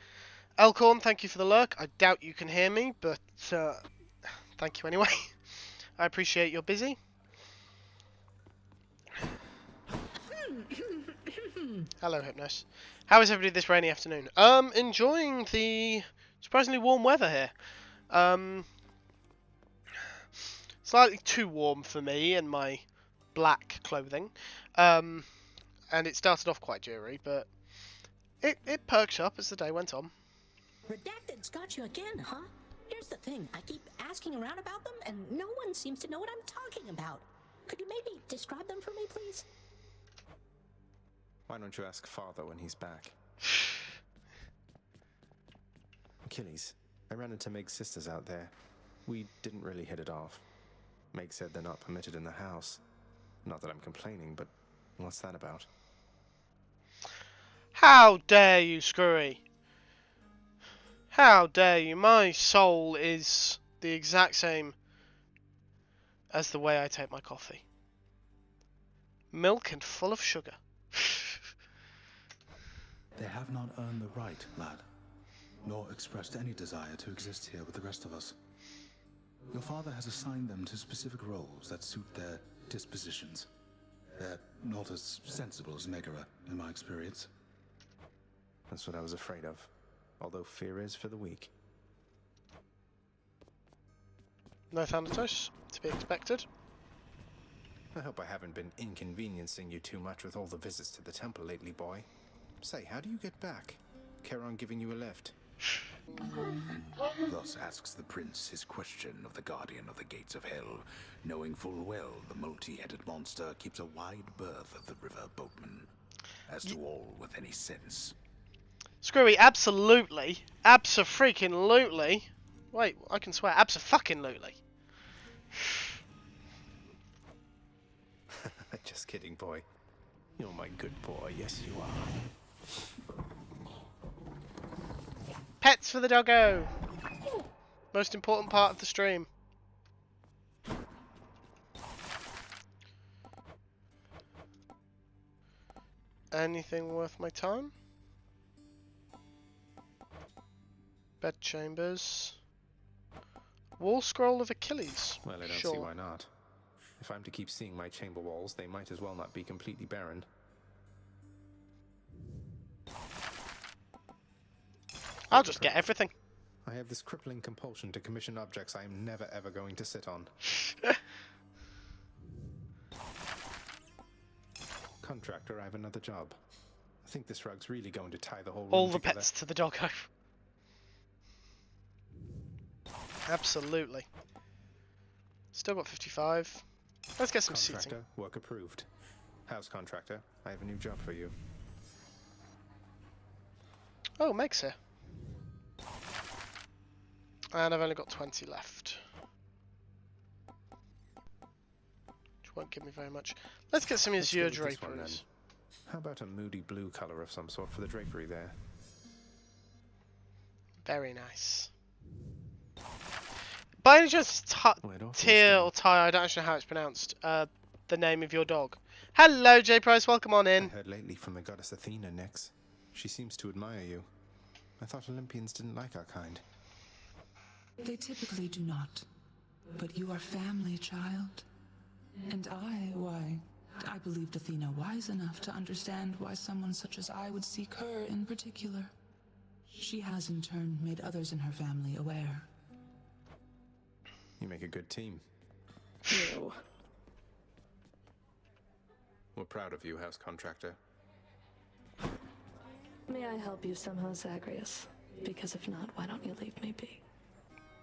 Elkhorn, thank you for the lurk. I doubt you can hear me, but thank you anyway. I appreciate you're busy. Hello, Hypnos. How is everybody this rainy afternoon? Enjoying the surprisingly warm weather here. Slightly too warm for me and my black clothing. And it started off quite dreary, but it perked up as the day went on. Redacted's got you again, huh? Here's the thing, I keep asking around about them, and no one seems to know what I'm talking about. Could you maybe describe them for me, please? Why don't you ask Father when he's back? Achilles, I ran into Meg's sisters out there. We didn't really hit it off. Meg said they're not permitted in the house. Not that I'm complaining, but what's that about? How dare you, Screwy? How dare you? My soul is the exact same as the way I take my coffee. Milk and full of sugar. They have not earned the right, lad, nor expressed any desire to exist here with the rest of us. Your father has assigned them to specific roles that suit their dispositions. They're not as sensible as Megara, in my experience. That's what I was afraid of. Although fear is for the weak. No Thanatos, to be expected. I hope I haven't been inconveniencing you too much with all the visits to the temple lately, boy. Say, how do you get back? Charon giving you a lift? Thus asks the prince his question of the guardian of the gates of hell, knowing full well the multi-headed monster keeps a wide berth of the river boatman. As to all with any sense. Screwy, absolutely. Abso-freaking-lutely. Wait, I can swear. Abso-fucking-lutely. Just kidding, boy. You're my good boy, yes you are. Pets for the doggo! Most important part of the stream. Anything worth my time? Bed chambers. Wall scroll of Achilles. Well, I don't see why not. If I'm to keep seeing my chamber walls, they might as well not be completely barren. I'll just get everything. I have this crippling compulsion to commission objects I am never ever going to sit on. Contractor, I have another job. I think this rug's really going to tie the whole room All the together. pets to the doggo. Absolutely. Still got 55. Let's get some seating. Contractor, work approved. House contractor, I have a new job for you. Oh, Meg's here. And I've only got 20 left. Which won't give me very much. Let's get some azure draperies. How about a moody blue colour of some sort for the drapery there? Very nice. By any chance, Tyr or Ty, I don't actually know how it's pronounced, the name of your dog. Hello, J Price, welcome on in. I heard lately from the goddess Athena, Nyx. She seems to admire you. I thought Olympians didn't like our kind. They typically do not. But you are family, child. And I believed Athena wise enough to understand why someone such as I would seek her in particular. She has in turn made others in her family aware. You make a good team. Ew. We're proud of you, house contractor. May I help you somehow, Zagreus? Because if not, why don't you leave me be?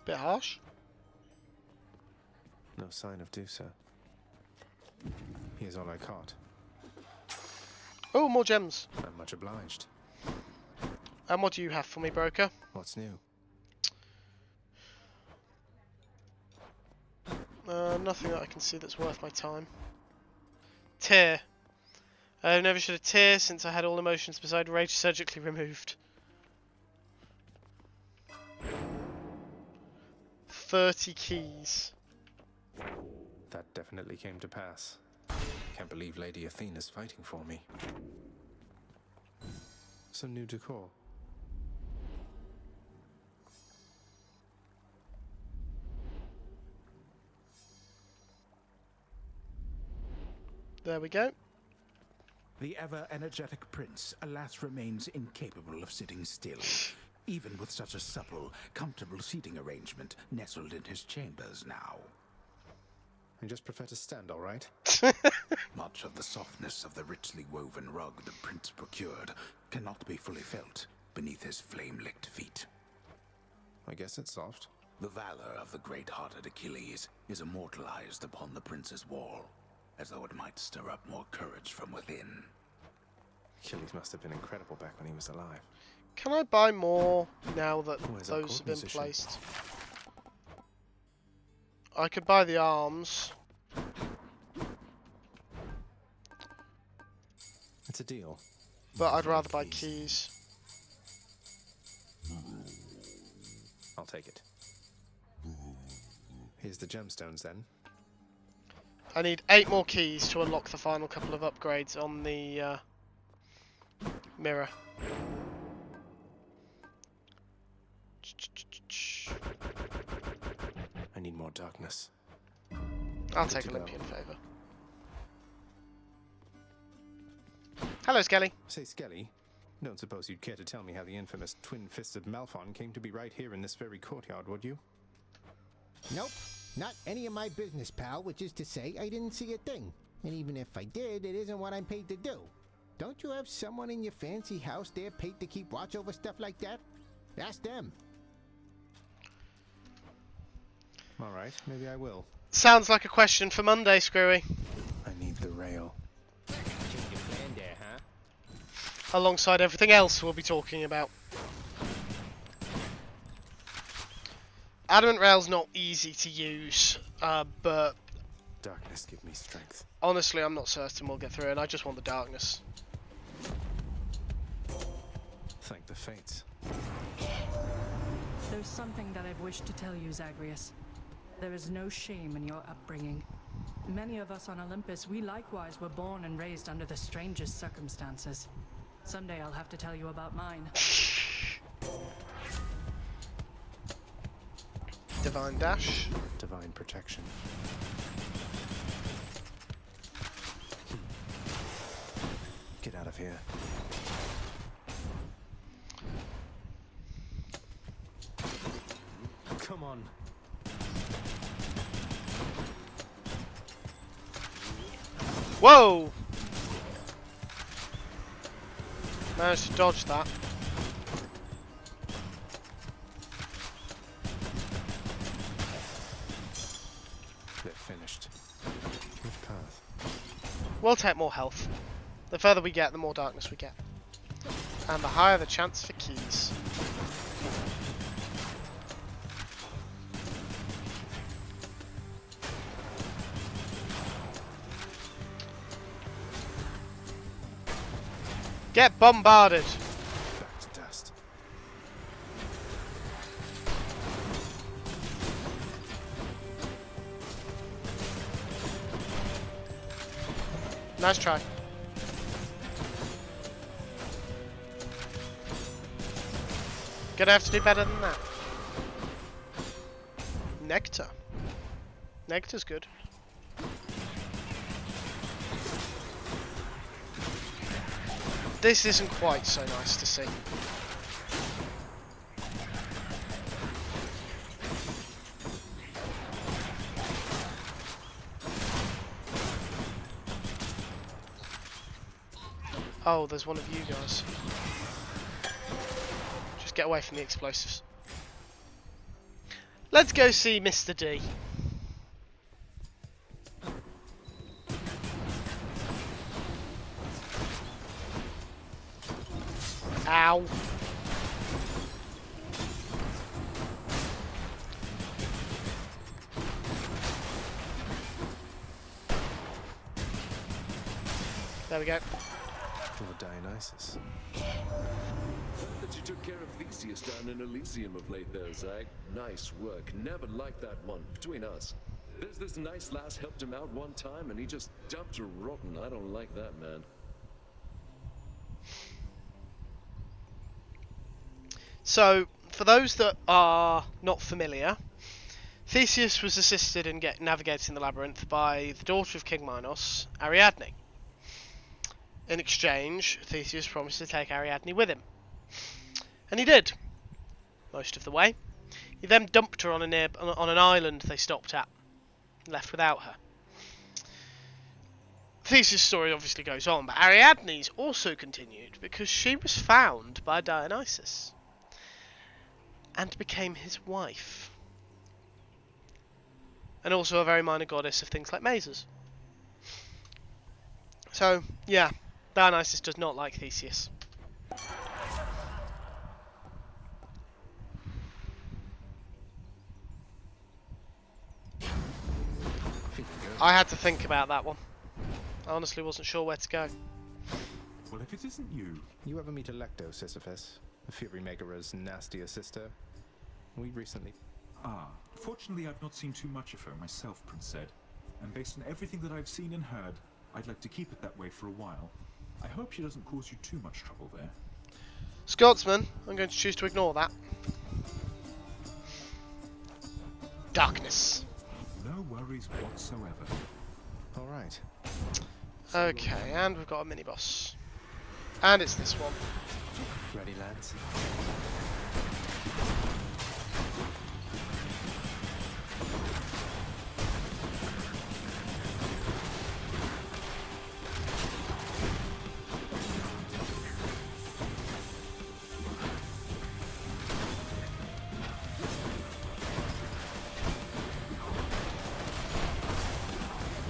Bit harsh. No sign of Dusa. Here's all I caught. Oh, more gems. I'm much obliged. And what do you have for me, broker? What's new? Nothing that I can see that's worth my time. Tear. I've never shed a tear since I had all emotions beside rage surgically removed. 30 keys. That definitely came to pass. Can't believe Lady Athena's fighting for me. Some new decor. There we go. The ever-energetic prince, alas, remains incapable of sitting still, even with such a supple, comfortable seating arrangement nestled in his chambers now. I just prefer to stand, all right? Much of the softness of the richly woven rug the prince procured cannot be fully felt beneath his flame-licked feet. I guess it's soft. The valor of the great-hearted Achilles is immortalized upon the prince's wall, as though it might stir up more courage from within. Achilles must have been incredible back when he was alive. Can I buy more now that Where's our those court have been musician? placed? I could buy the arms. It's a deal. But I'd rather buy keys. I'll take it. Here's the gemstones then. I need 8 more keys to unlock the final couple of upgrades on the mirror. I need more darkness. I'll take Olympian favour. Hello, Skelly. Say, Skelly, don't suppose you'd care to tell me how the infamous twin-fisted Malphon came to be right here in this very courtyard, would you? Nope. Not any of my business, pal, which is to say I didn't see a thing. And even if I did, it isn't what I'm paid to do. Don't you have someone in your fancy house there paid to keep watch over stuff like that? Ask them. All right, maybe I will. Sounds like a question for Monday, Screwy. I need the rail. Alongside everything else we'll be talking about. Adamant rail's not easy to use, but Darkness, give me strength. honestly I'm not certain we'll get through it, and I just want the darkness. Thank the fates. There's something that I've wished to tell you, Zagreus. There is no shame in your upbringing. Many of us on Olympus, we likewise were born and raised under the strangest circumstances. Someday I'll have to tell you about mine. Divine dash. Divine protection. Get out of here. Come on. Whoa! Managed to dodge that. They're finished. Which path? We'll take more health. The further we get, the more darkness we get. And the higher the chance for keys. Get bombarded! Back to dust. Nice try. Gonna have to do better than that. Nectar. Nectar's good. This isn't quite so nice to see. Oh, there's one of you guys. Just get away from the explosives. Let's go see Mr. D. Ow. There we go. Poor Dionysus. That you took care of Theseus down in Elysium of late there, Zag. Nice work. Never liked that one. Between us. There's this nice lass helped him out one time and he just dumped her rotten. I don't like that, man. So, for those that are not familiar, Theseus was assisted in navigating the labyrinth by the daughter of King Minos, Ariadne. In exchange, Theseus promised to take Ariadne with him. And he did, most of the way. He then dumped her on an island they stopped at, left without her. Theseus' story obviously goes on, but Ariadne's also continued because she was found by Dionysus and became his wife. And also a very minor goddess of things like mazes. So, yeah, Dionysus does not like Theseus. I had to think about that one. I honestly wasn't sure where to go. Well, if it isn't you... You ever meet Alecto, Sisyphus? The Fury Megara's nastier sister? We recently... Ah, fortunately I've not seen too much of her myself, Prince Zed. And based on everything that I've seen and heard, I'd like to keep it that way for a while. I hope she doesn't cause you too much trouble there. Scotsman, I'm going to choose to ignore that. Darkness. No worries whatsoever. Alright. Okay, and we've got a mini-boss. And it's this one. Ready, lads?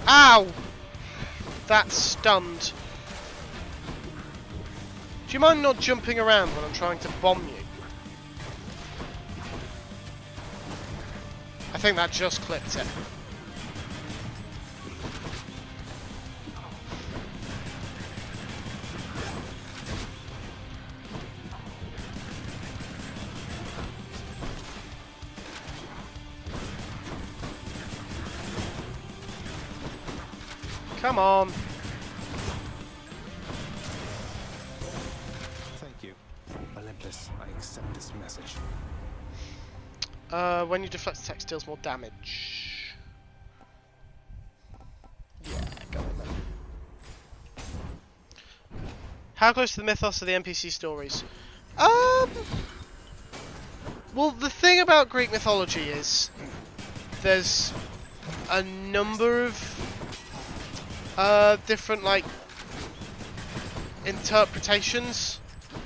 Ow! That's stunned. Do you mind not jumping around when I'm trying to bomb you? I think that just clipped it. Come on. Thank you. Olympus, I accept this message. When you deflect the text, deals more damage. Yeah, go on then. How close to the mythos are the NPC stories? Well, the thing about Greek mythology is there's a number of different like interpretations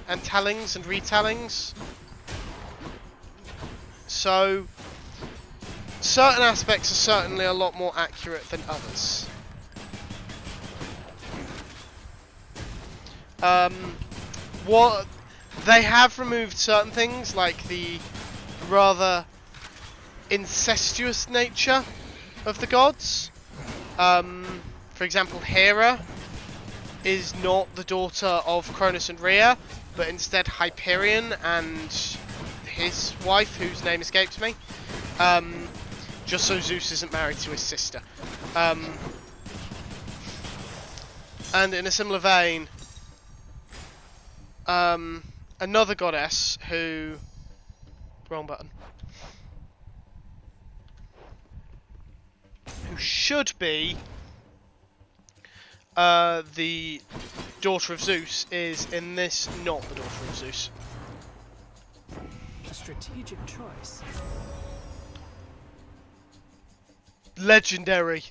and tellings and retellings. So certain aspects are certainly a lot more accurate than others. What they have removed certain things like the rather incestuous nature of the gods. For example, Hera is not the daughter of Cronus and Rhea, but instead Hyperion and his wife, whose name escapes me, just so Zeus isn't married to his sister. And in a similar vein, another goddess who... Wrong button. Who should be the daughter of Zeus is in this not the daughter of Zeus. A strategic choice. Legendary.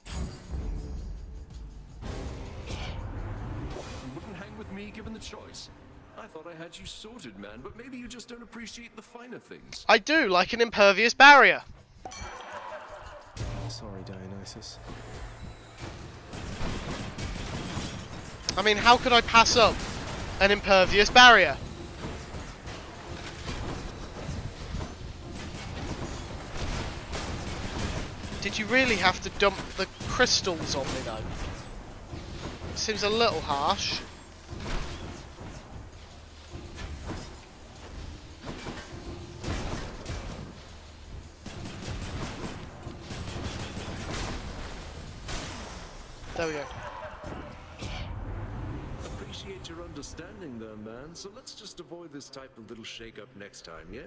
You wouldn't hang with me given the choice. I thought I had you sorted, man, but maybe you just don't appreciate the finer things. I do, like an impervious barrier. Sorry, Dionysus. I mean, how could I pass up an impervious barrier? Did you really have to dump the crystals on me, though? Seems a little harsh. There we go. appreciate your understanding there, man. So let's just avoid this type of little shake-up next time, yeah?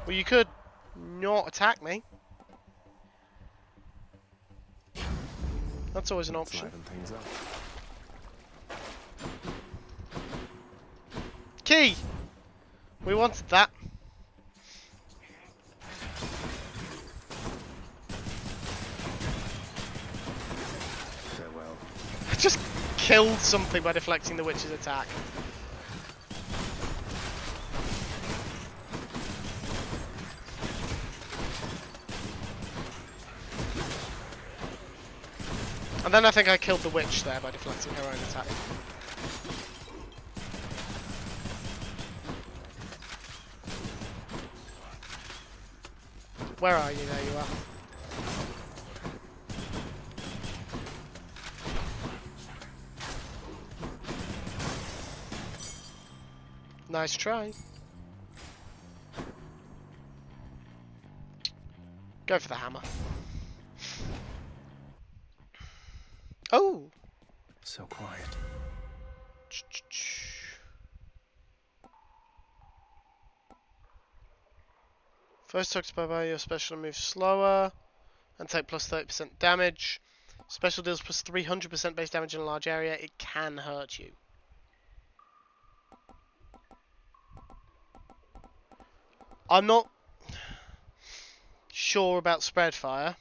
Well, you could not attack me. That's always an option. Liven things up. Key! We wanted that. Farewell. I just killed something by deflecting the witch's attack. And then I think I killed the witch there by deflecting her own attack. Where are you? There you are. Nice try. Go for the hammer. Oh! So quiet. First talks about your special moves slower and take plus 30% damage. Special deals plus 300% base damage in a large area. It can hurt you. I'm not sure about spread fire,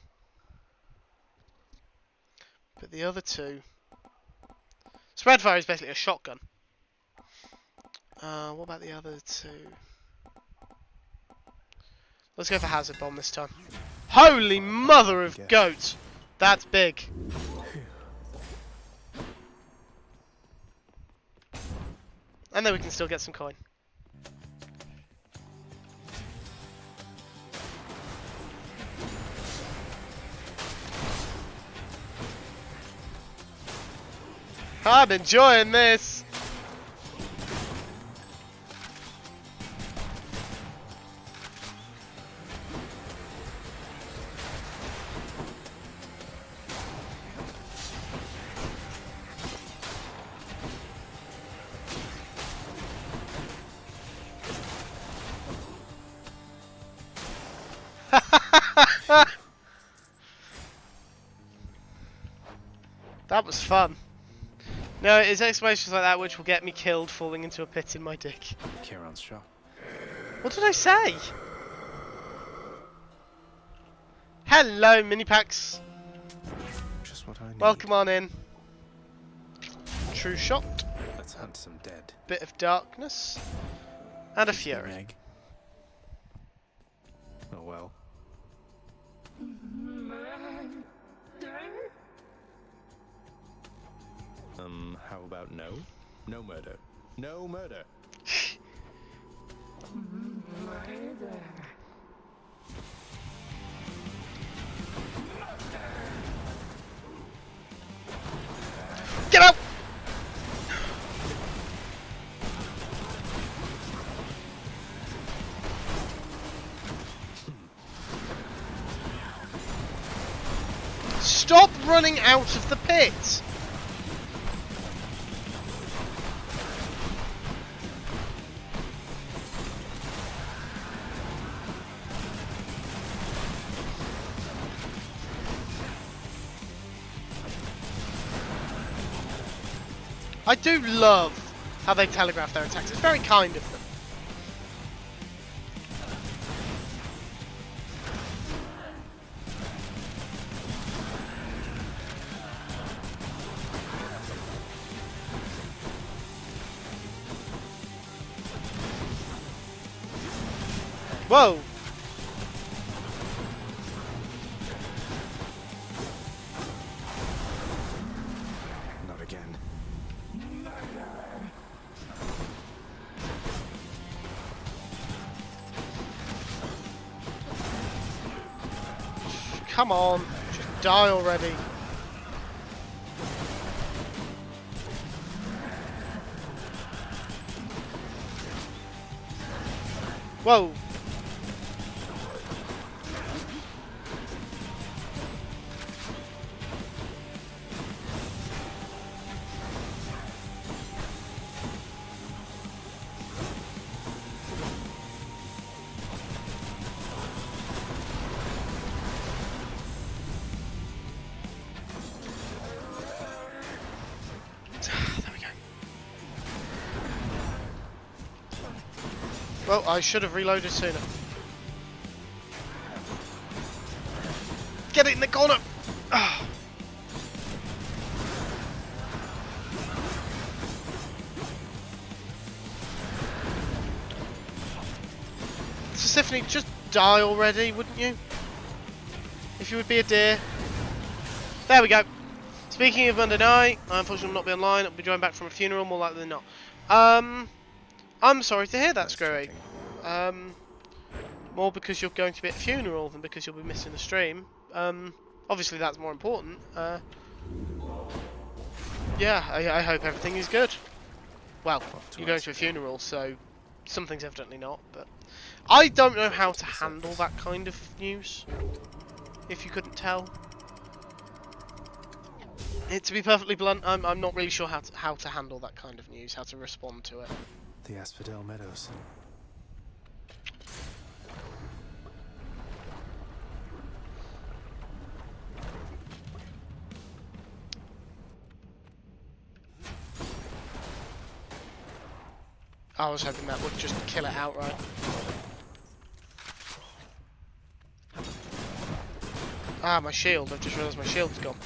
but the other two. Spread fire is basically a shotgun. What about the other two? Let's go for hazard bomb this time. Holy mother of goats! That's big. And then we can still get some coin. I'm enjoying this. That was fun. No, it's exclamations like that which will get me killed falling into a pit in my dick. Kieran's shop. What did I say? Hello, mini packs. Just what I need. Welcome on in. True shot. Let's hunt some dead. Bit of darkness. And a fury. Egg. Oh well. How about no? No murder. No murder. Get out! Stop running out of the pit! I do love how they telegraph their attacks. It's very kind of them. Whoa! Not again. Come on, just die already. Whoa. Oh, I should have reloaded sooner. Get it in the corner! Ah. Stephanie, just die already, wouldn't you? If you would be a dear. There we go. Speaking of Monday night, I unfortunately will not be online. I'll be joined back from a funeral, more likely than not. I'm sorry to hear that, Screwy. More because you're going to be at a funeral than because you'll be missing the stream. Obviously that's more important. Yeah, I hope everything is good. Well, you're going to a funeral, so something's evidently not, but I don't know how to handle that kind of news, if you couldn't tell. To be perfectly blunt, I'm not really sure how to handle that kind of news, how to respond to it. The Asphodel Meadows. I was hoping that would just kill it outright. Ah, my shield. I've just realised my shield's gone.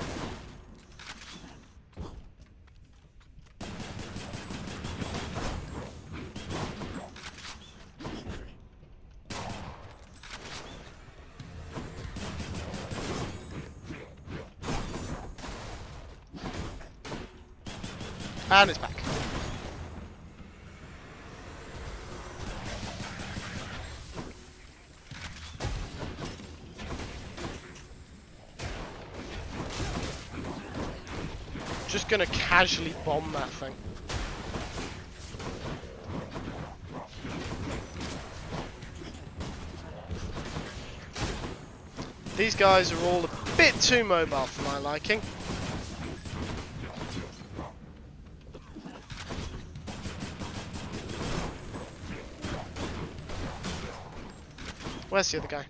And it's back. Just gonna casually bomb that thing. These guys are all a bit too mobile for my liking. Where's the other guy?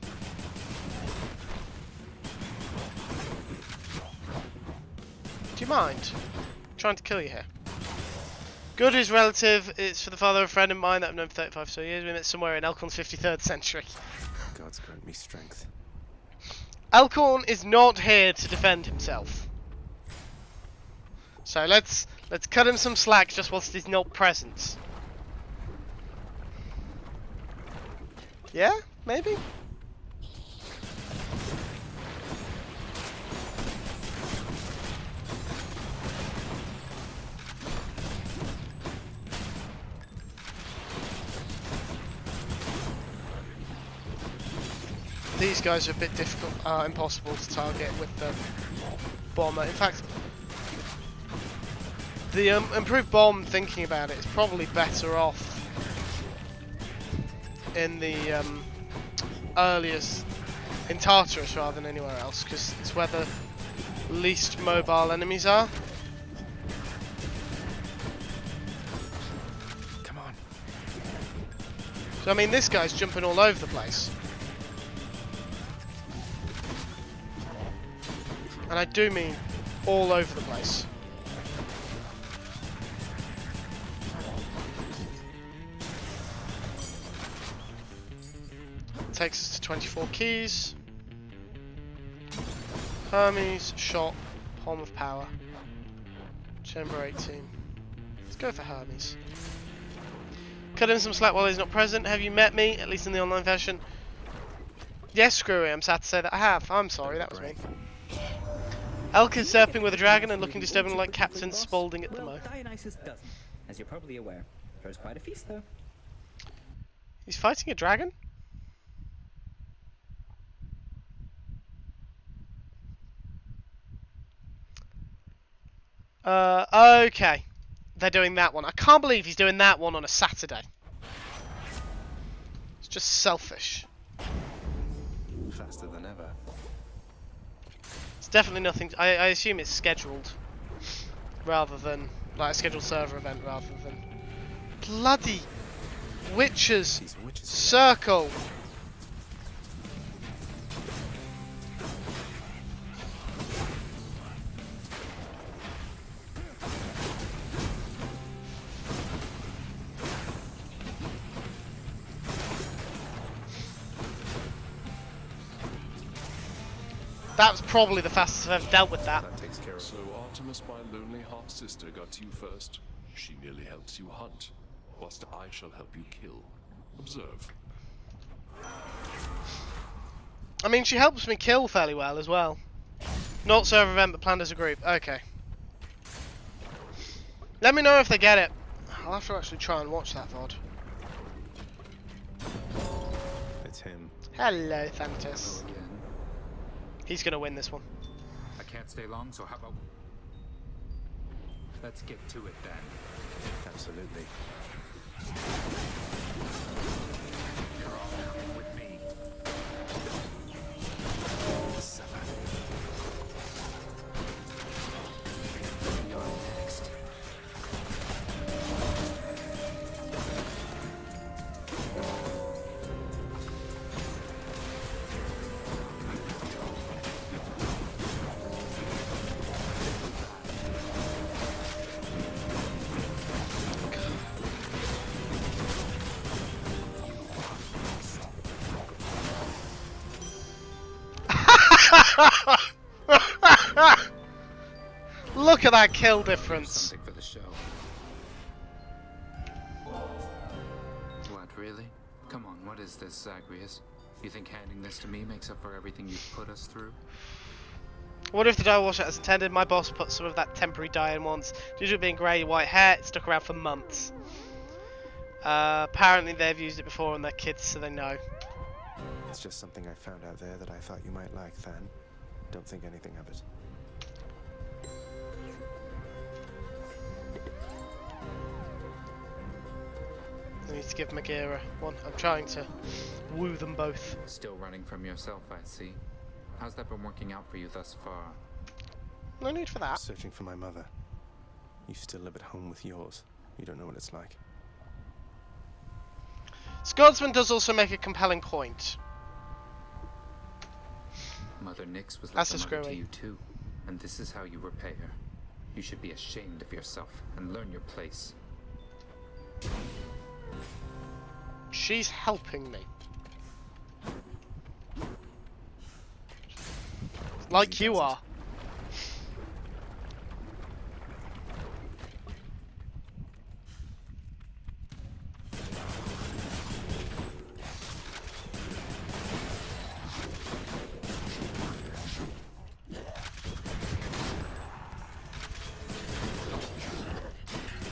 Do you mind? I'm trying to kill you here. Good is relative. It's for the father of a friend of mine that I've known for 35 so years. We met somewhere in Elkhorn's 53rd century. Gods grant me strength. Elkhorn is not here to defend himself. So let's cut him some slack just whilst he's not present. Yeah? Maybe? These guys are a bit difficult, impossible to target with the bomber. In fact, the improved bomb, thinking about it, is probably better off in the earliest, in Tartarus rather than anywhere else, because it's where the least mobile enemies are. Come on. So I mean, this guy's jumping all over the place. And I do mean all over the place. Takes us to 24 keys. Hermes, shot, palm of power. Chamber 18. Let's go for Hermes. Cut him some slack while he's not present. Have you met me? At least in the online version. Yes, Screwy, I'm sad to say that I have. I'm sorry, that was me. Elk is surfing with a dragon and looking disturbing like Captain Spaulding at the moment. Dionysus doesn't, as you're probably aware. Throws quite a feast, though. He's fighting a dragon? Okay. They're doing that one. I can't believe he's doing that one on a Saturday. It's just selfish. Faster than ever. It's definitely nothing. I assume it's scheduled, rather than like a scheduled server event, rather than bloody witches circle. That's probably the fastest I've ever dealt with that. That takes care of it. So Artemis, my lonely half-sister, got to you first. She merely helps you hunt, whilst I shall help you kill. Observe. I mean, she helps me kill fairly well as well. Not server event, but planned as a group. Okay. Let me know if they get it. I'll have to actually try and watch that VOD. It's him. Hello, Thantus. He's gonna win this one. I can't stay long, so how about... Let's get to it then. Absolutely. You're all coming with me. You're next. Look at that kill difference. Something for the show. What, really? Come on, what is this, Zagreus? You think handing this to me makes up for everything you've put us through? What if the dye washed out as intended? My boss put some of that temporary dye in once. Due to it being grey white hair, it stuck around for months. Apparently they've used it before on their kids, so they know. It's just something I found out there that I thought you might like, Than. Don't think anything of it. I need to give Megara one. I'm trying to woo them both. Still running from yourself, I see. How's that been working out for you thus far? No need for that. Searching for my mother. You still live at home with yours. You don't know what it's like. Scotsman does also make a compelling point. Mother Nyx was like That's a a mother to screwy. you too, and this is how you repay her. You should be ashamed of yourself and learn your place. She's helping me. Like you are.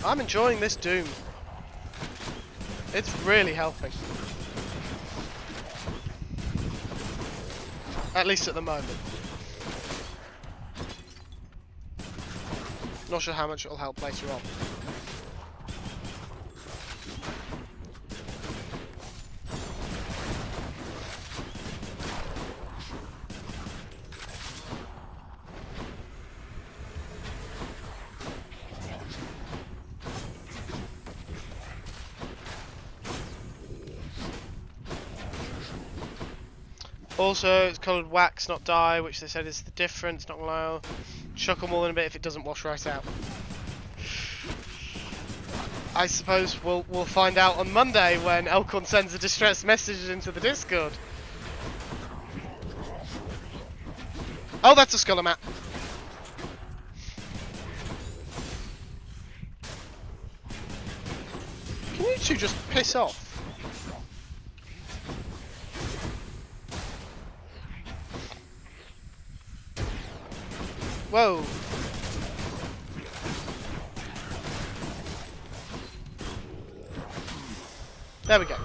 I'm enjoying this Doom. It's really helping. At least at the moment. Not sure how much it'll help later on. Also, it's coloured wax, not dye, which they said is the difference. Not gonna lie, chuck them all in a bit if it doesn't wash right out. I suppose we'll find out on Monday when Elkhorn sends a distressed message into the Discord. Oh, that's a Skuller Mat. Can you two just piss off? Whoa. There we go.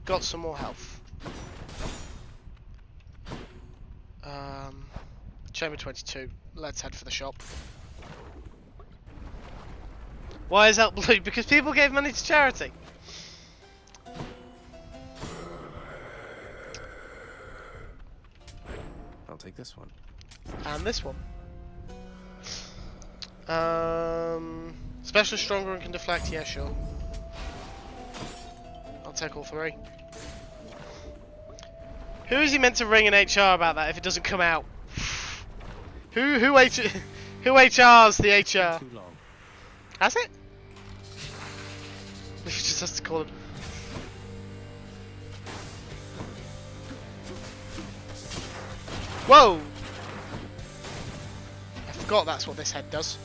Got some more health. Chamber 22. Let's head for the shop. Why is that blue? Because people gave money to charity. I'll take this one. And this one. Special stronger and can deflect. Yeah, sure. I'll take all three. Who is he meant to ring in HR about that if it doesn't come out? Who HR's the HR? Too long. Has it? We just has to call him. Whoa! I forgot that's what this head does.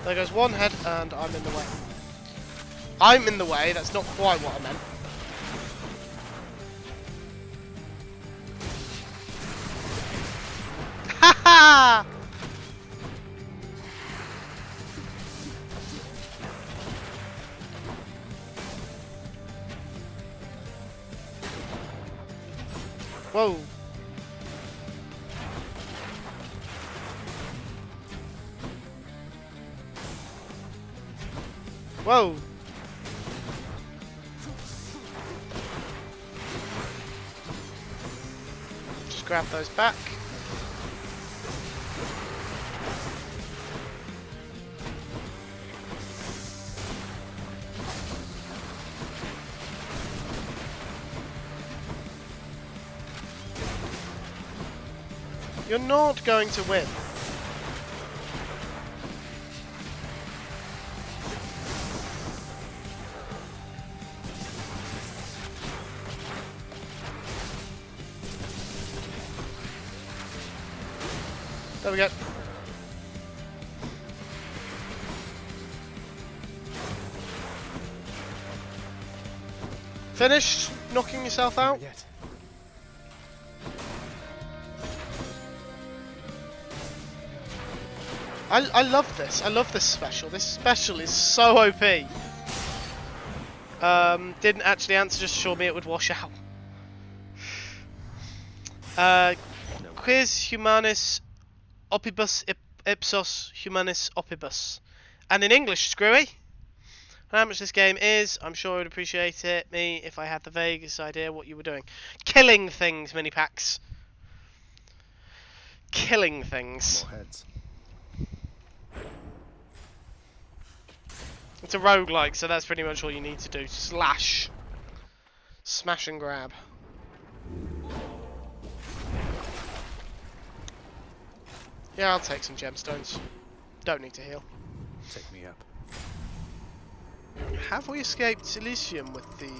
There goes one head, and I'm in the way. I'm in the way, that's not quite what I meant. Ha ha! Whoa. Whoa! Just grab those back. You're not going to win. There we go. Finished knocking yourself out? I love this. I love this special. This special is so OP. Didn't actually answer, just assured me it would wash out. Quis humanis opibus ipsos humanis opibus. And in English, screwy. How much this game is, I'm sure I would appreciate me if I had the vaguest idea what you were doing. Killing things, mini packs. Killing things. More heads. It's a roguelike, so that's pretty much all you need to do. Slash. Smash and grab. Yeah, I'll take some gemstones. Don't need to heal. Take me up. Have we escaped Elysium with the...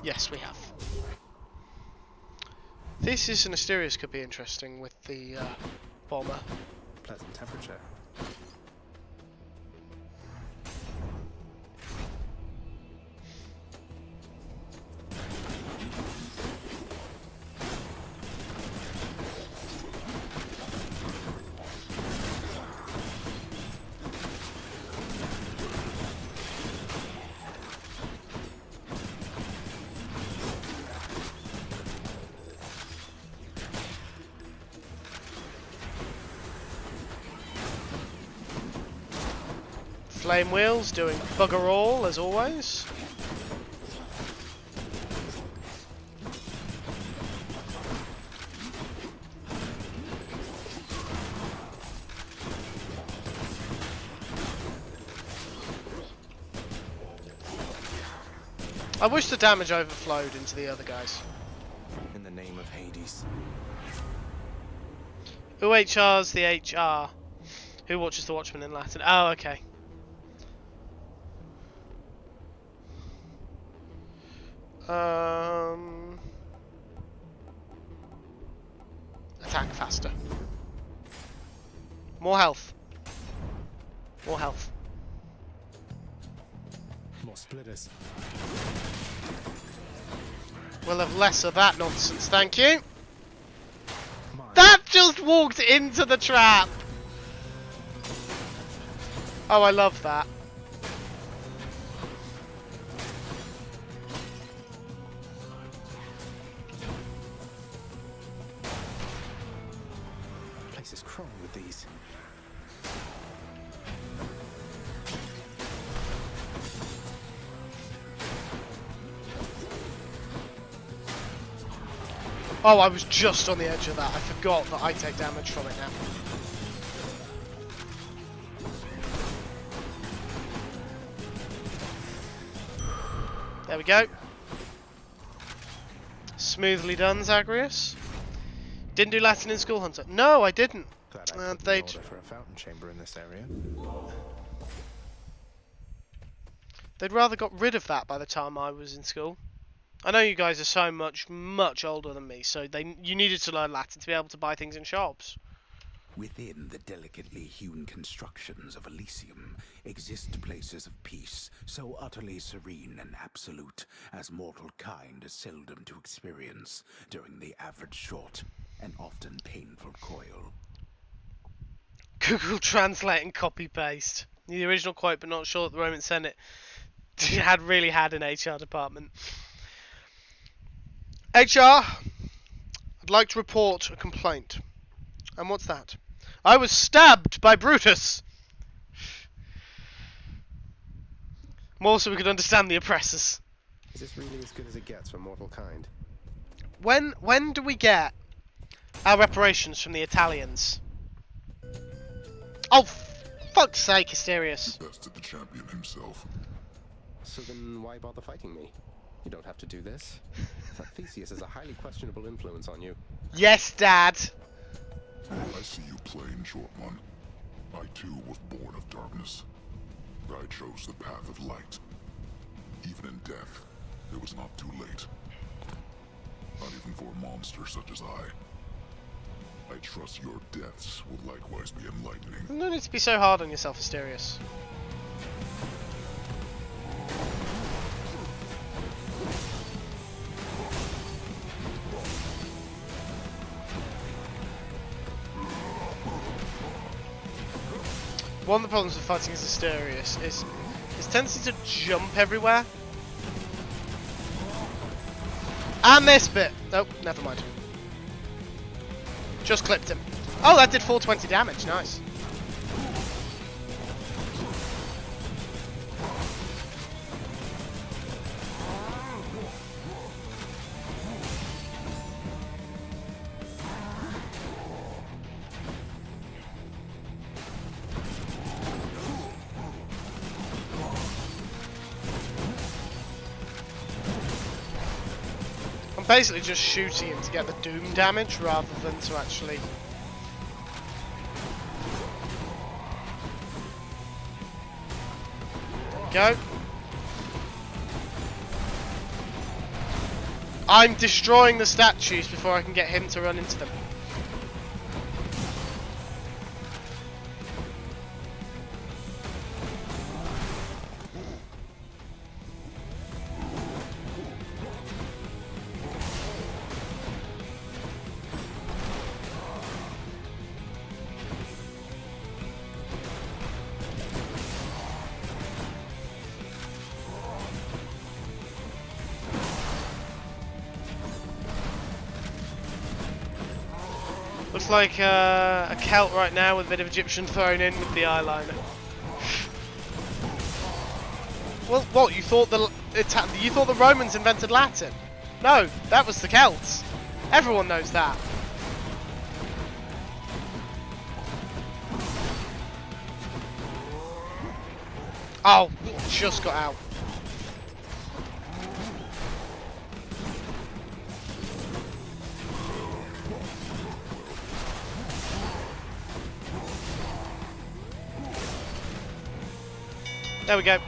Yes, we have. Theseus and Asterius could be interesting with the bomber. Pleasant temperature. Flame wheels doing bugger all as always. I wish the damage overflowed into the other guys. In the name of Hades. Who HR's the HR? Who watches the Watchmen in Latin? Oh, okay. Attack faster. More health. More health. More splitters. We'll have less of that nonsense, thank you. That just walked into the trap. Oh, I love that. Place is crawling with these. Oh, I was just on the edge of that. I forgot that I take damage from it now. There we go. Smoothly done, Zagreus. Didn't do Latin in school, Hunter? No, I didn't. Glad I put an order for a fountain chamber in this area. They'd rather got rid of that by the time I was in school. I know you guys are so much older than me, so you needed to learn Latin to be able to buy things in shops. Within the delicately hewn constructions of Elysium exist places of peace so utterly serene and absolute as mortal kind is seldom to experience during the average short and often painful coil. Google Translate and copy paste. The original quote, but not sure that the Roman Senate had an HR department. HR, I'd like to report a complaint. And what's that? I was stabbed by Brutus! More so we could understand the oppressors. Is this really as good as it gets for mortal kind? When do we get our reparations from the Italians? Oh, fuck's sake, Asterius. Bested the champion himself. So then why bother fighting me? You don't have to do this. Theseus has a highly questionable influence on you. Yes, Dad. I see you plain, short one. I too was born of darkness, but I chose the path of light. Even in death, it was not too late. Not even for a monster such as I trust your deaths will likewise be enlightening. No need to be so hard on yourself, Asterius. One of the problems with fighting as Asterius is his tendency to jump everywhere. And this bit! Nope, never mind. Just clipped him. Oh, that did 420 damage, nice. I'm basically just shooting him to get the doom damage rather than to actually... There we go. I'm destroying the statues before I can get him to run into them. Looks like a Celt right now with a bit of Egyptian thrown in with the eyeliner. Well, what, you thought the Romans invented Latin? No, that was the Celts. Everyone knows that. Oh, just got out. There we go.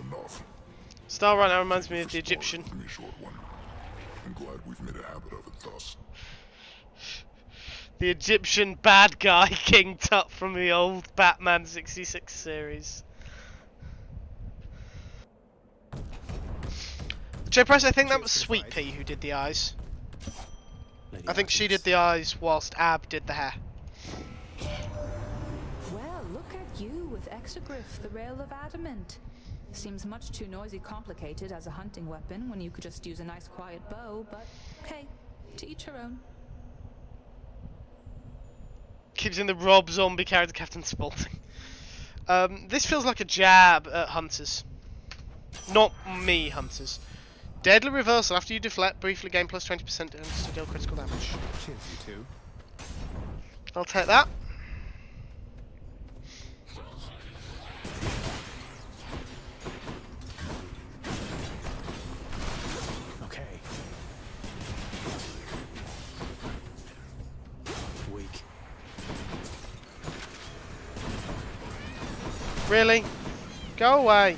Enough. Star right now reminds me of the Egyptian. Me, short one. I'm glad we've made a habit of it thus. The Egyptian bad guy King Tut from the old Batman 66 series. J Press, I think that was Sweet Pea who did the eyes. I think she did the eyes whilst Ab did the hair. Well, look at you with Exogryph, the rail of adamant. Seems much too noisy complicated as a hunting weapon when you could just use a nice quiet bow, but hey, to each her own. Keeps in the Rob Zombie character Captain Spaulding. This feels like a jab at hunters. Not me, hunters. Deadly reversal after you deflect, briefly gain plus 20% to deal critical damage. Cheers, you two. I'll take that. Really? Go away.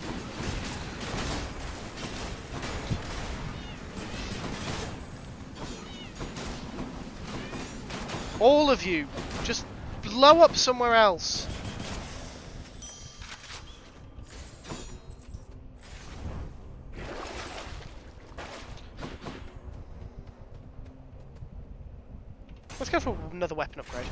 All of you, just blow up somewhere else. Let's go for another weapon upgrade.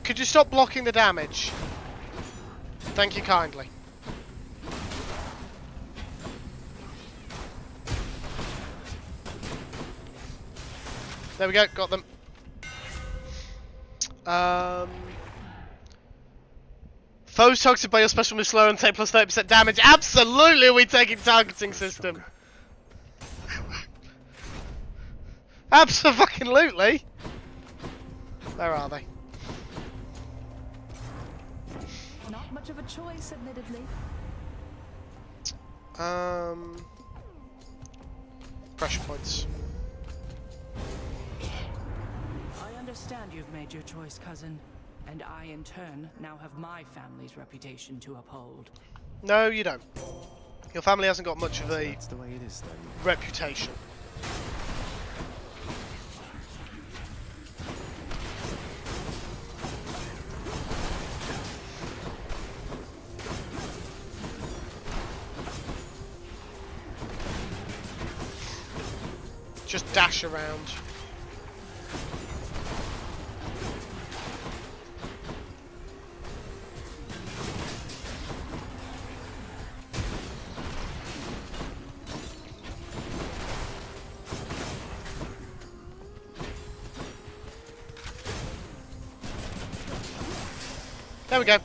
Could you stop blocking the damage? Thank you kindly. There we go, got them. Foes targeted by your special move slow and take plus 30% damage. Absolutely, we taking targeting system. Absolutely. Where are they? Not much of a choice, admittedly. Pressure points. I understand you've made your choice, cousin. And I, in turn, now have my family's reputation to uphold. No, you don't. Your family hasn't got much of a That's the way it is, then. reputation. Just dash around. There we go.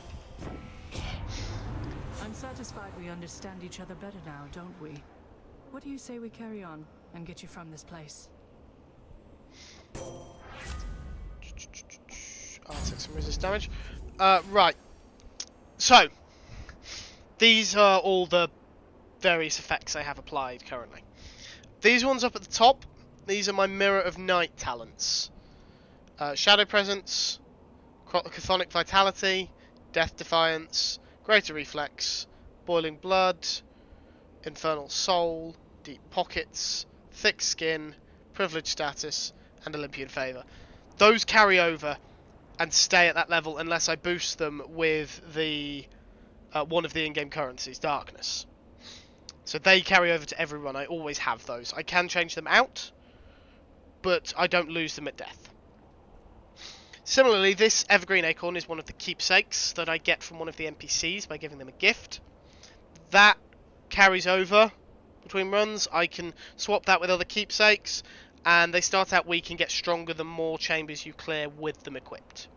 I'm satisfied we understand each other better now, don't we? What do you say we carry on and get you from this place? I'll take some resist damage. Right. So, these are all the various effects I have applied currently. These ones up at the top, these are my Mirror of Night talents. Shadow Presence, Chthonic Vitality, Death Defiance, Greater Reflex, Boiling Blood, Infernal Soul, Deep Pockets, Thick Skin, Privileged Status, and Olympian Favour. Those carry over and stay at that level unless I boost them with the one of the in-game currencies, Darkness. So they carry over to every run. I always have those. I can change them out, but I don't lose them at death. Similarly, this Evergreen Acorn is one of the keepsakes that I get from one of the NPCs by giving them a gift. That carries over between runs. I can swap that with other keepsakes, and they start out weak and get stronger the more chambers you clear with them equipped.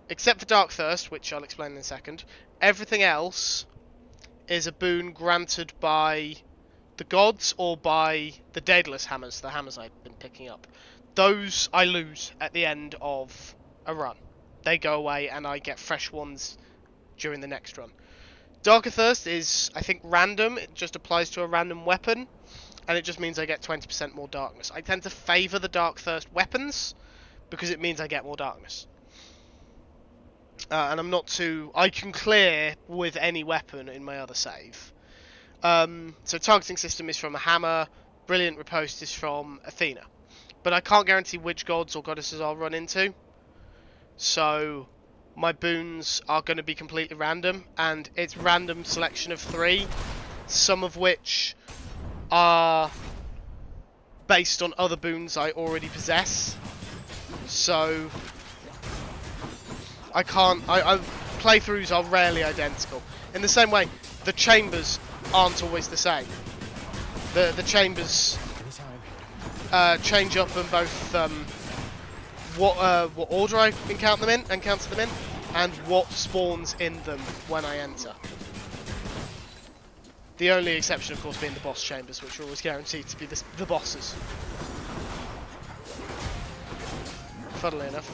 Except for Dark Thirst, which I'll explain in a second, everything else is a boon granted by the gods or by the Daedalus hammers, the hammers I've been picking up. Those I lose at the end of a run. They go away and I get fresh ones during the next run. Darker Thirst is, I think, random. It just applies to a random weapon, and it just means I get 20% more darkness. I tend to favour the Dark Thirst weapons because it means I get more darkness. And I'm not too... I can clear with any weapon in my other save. So targeting system is from a hammer. Brilliant Riposte is from Athena. But I can't guarantee which gods or goddesses I'll run into. So my boons are going to be completely random. And it's random selection of 3. Some of which are based on other boons I already possess. So I can't... playthroughs are rarely identical. In the same way, the chambers aren't always the same. The chambers change up in both what order I encounter them in, and what spawns in them when I enter. The only exception, of course, being the boss chambers, which are always guaranteed to be the bosses. Funnily enough.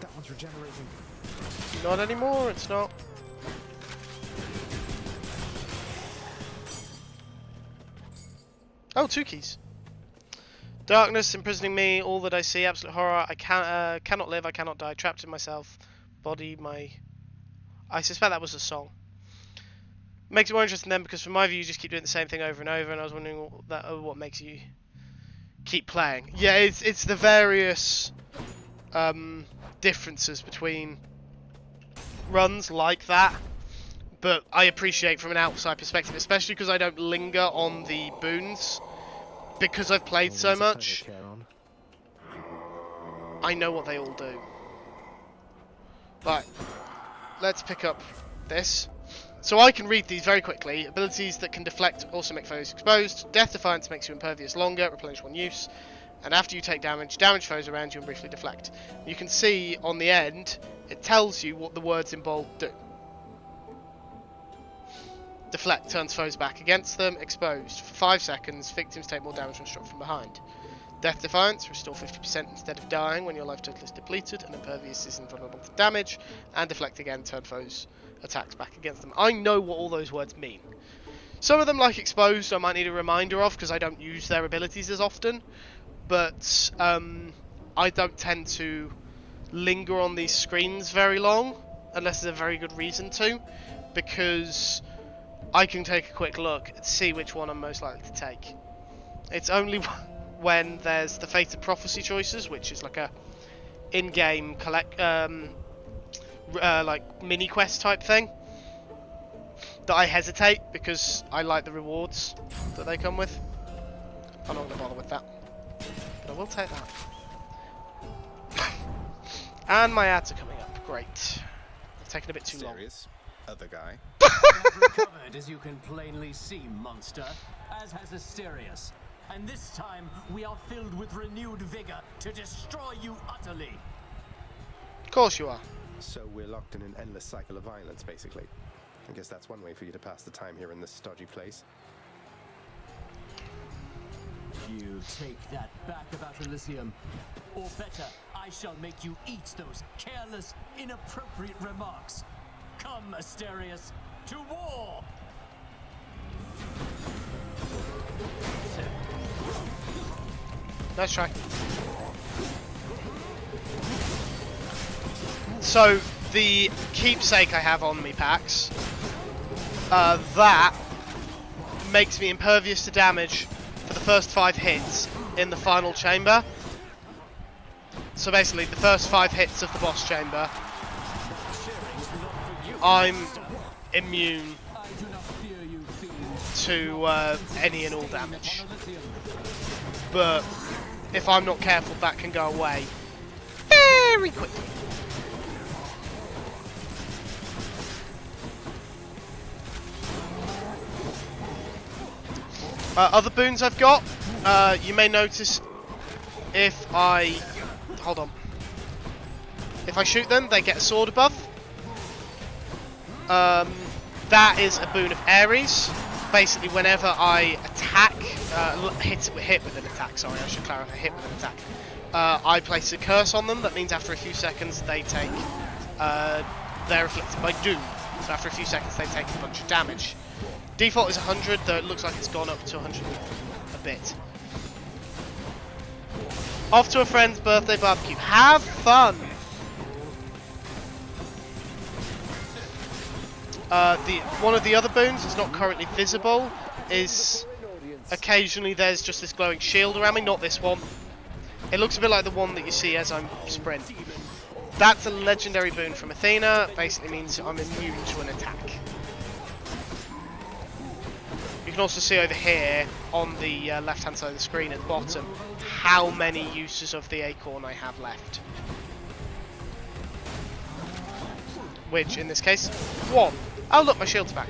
That one's regenerating. Not anymore, it's not. Oh, 2 keys. Darkness imprisoning me, all that I see, absolute horror. I cannot live, I cannot die, trapped in myself. Body, my... I suspect that was a song. Makes it more interesting then, because from my view you just keep doing the same thing over and over, and I was wondering what makes you keep playing. Yeah, it's the various differences between runs like that, but I appreciate from an outside perspective, especially because I don't linger on the boons, because I've played so much. I know what they all do. Right, let's pick up this. So I can read these very quickly. Abilities that can deflect also make foes exposed. Death Defiance makes you impervious longer, replenish one use. And after you take damage, damage foes around you and briefly deflect. You can see on the end, it tells you what the words in bold do. Deflect turns foes back against them. Exposed. For 5 seconds, victims take more damage when struck from behind. Death Defiance, restore 50% instead of dying when your life total is depleted, and Impervious is invulnerable to damage. And Deflect again, turn foes' attacks back against them. I know what all those words mean. Some of them, like Exposed, I might need a reminder of because I don't use their abilities as often. But I don't tend to linger on these screens very long, unless there's a very good reason to, because I can take a quick look and see which one I'm most likely to take. It's only when there's the Fated Prophecy choices, which is like a in-game like mini quest type thing, that I hesitate because I like the rewards that they come with. I'm not going to bother with that, but I will take that. And my ads are coming up. Great. They've taken a bit too long. Other guy. I've recovered, as you can plainly see, monster, as has Asterius. And this time, we are filled with renewed vigor to destroy you utterly. Of course you are. So we're locked in an endless cycle of violence, basically. I guess that's one way for you to pass the time here in this stodgy place. You take that back about Elysium. Or better, I shall make you eat those careless, inappropriate remarks. Come, Asterius, to war! Nice try. So, the keepsake I have on me packs, that makes me impervious to damage for the first 5 hits in the final chamber. So basically, the first 5 hits of the boss chamber, I'm immune to any and all damage. But if I'm not careful, that can go away very quickly. Other boons I've got, you may notice if I... hold on. If I shoot them, they get a sword buff. That is a boon of Ares. Basically, whenever I attack, hit with an attack, sorry, I should clarify, hit with an attack, I place a curse on them. That means after a few seconds they take, they're afflicted by doom. So after a few seconds they take a bunch of damage. Default is 100, though it looks like it's gone up to 100 a bit. Off to a friend's birthday barbecue. Have fun! One of the other boons that's not currently visible is occasionally there's just this glowing shield around me, not this one. It looks a bit like the one that you see as I'm sprinting. That's a legendary boon from Athena. Basically means I'm immune to an attack. You can also see over here on the left-hand side of the screen at the bottom how many uses of the acorn I have left. Which, in this case, 1. Oh look, my shield's back.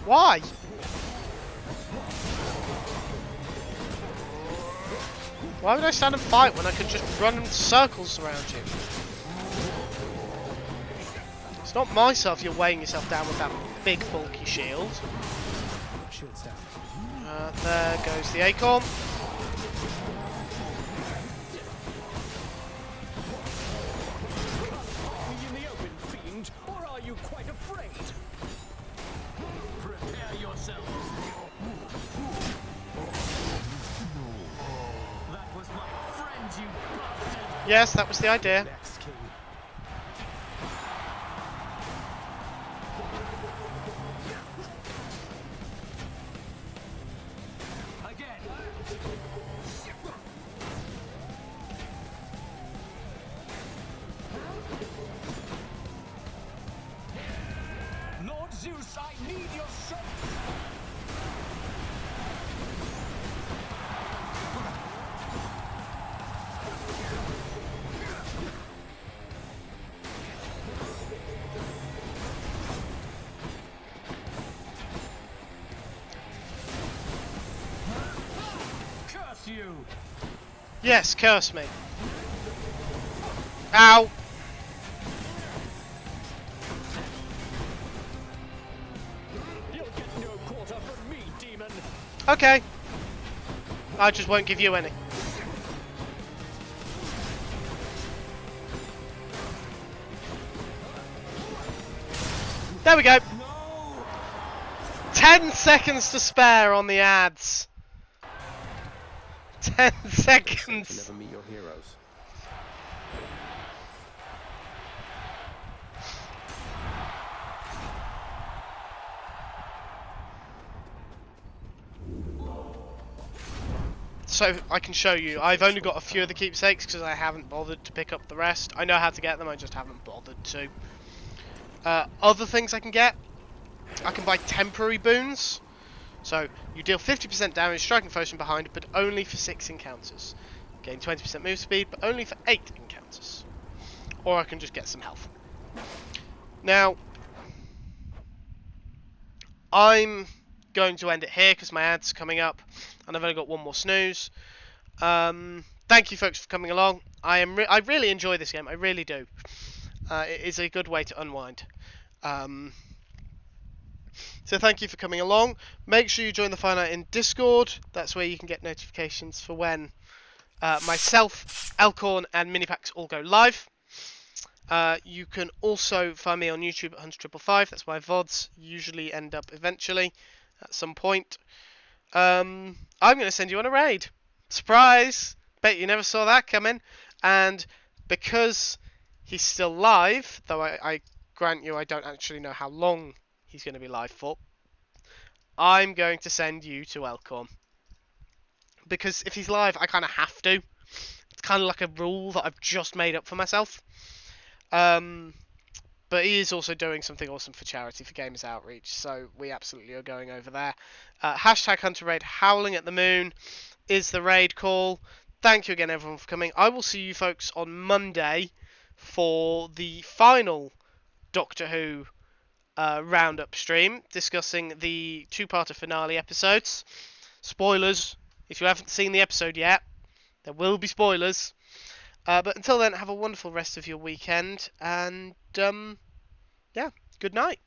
Why? Why would I stand and fight when I could just run in circles around you? It's not myself you're weighing yourself down with that big bulky shield. There goes the acorn. In the open, fiend, or are you quite afraid? Prepare yourselves. That was my friend, you bastard. Yes, that was the idea. Lord Zeus, I need your strength. Curse you! Yes, curse me. Ow! You'll get no quarter from me, demon. Okay. I just won't give you any. There we go. 10 seconds to spare on the ads. 10 seconds. Never meet your heroes. So I can show you. I've only got a few of the keepsakes because I haven't bothered to pick up the rest. I know how to get them, I just haven't bothered to. Other things I can get. I can buy temporary boons. So you deal 50% damage striking foes from behind, but only for 6 encounters. Gain 20% move speed, but only for 8 encounters. Or I can just get some health. Now, I'm going to end it here because my ad's coming up, and I've only got one more snooze. Thank you, folks, for coming along. I really enjoy this game. I really do. It is a good way to unwind. So thank you for coming along. Make sure you join the Fire Night in Discord. That's where you can get notifications for when myself, Elcorn, and Minipax all go live. You can also find me on YouTube at 100,555. That's why VODs usually end up eventually at some point. I'm going to send you on a raid. Surprise! Bet you never saw that coming. And because he's still live, though I grant you I don't actually know how long he's going to be live for, I'm going to send you to Elcorn. Because if he's live, I kind of have to. It's kind of like a rule that I've just made up for myself. But he is also doing something awesome for charity, for Gamers Outreach, so we absolutely are going over there. Hashtag Hunter Raid Howling at the Moon is the raid call. Thank you again, everyone, for coming. I will see you folks on Monday for the final Doctor Who roundup stream, discussing the two-parter finale episodes. Spoilers, if you haven't seen the episode yet, there will be spoilers. But until then, have a wonderful rest of your weekend, and yeah, good night.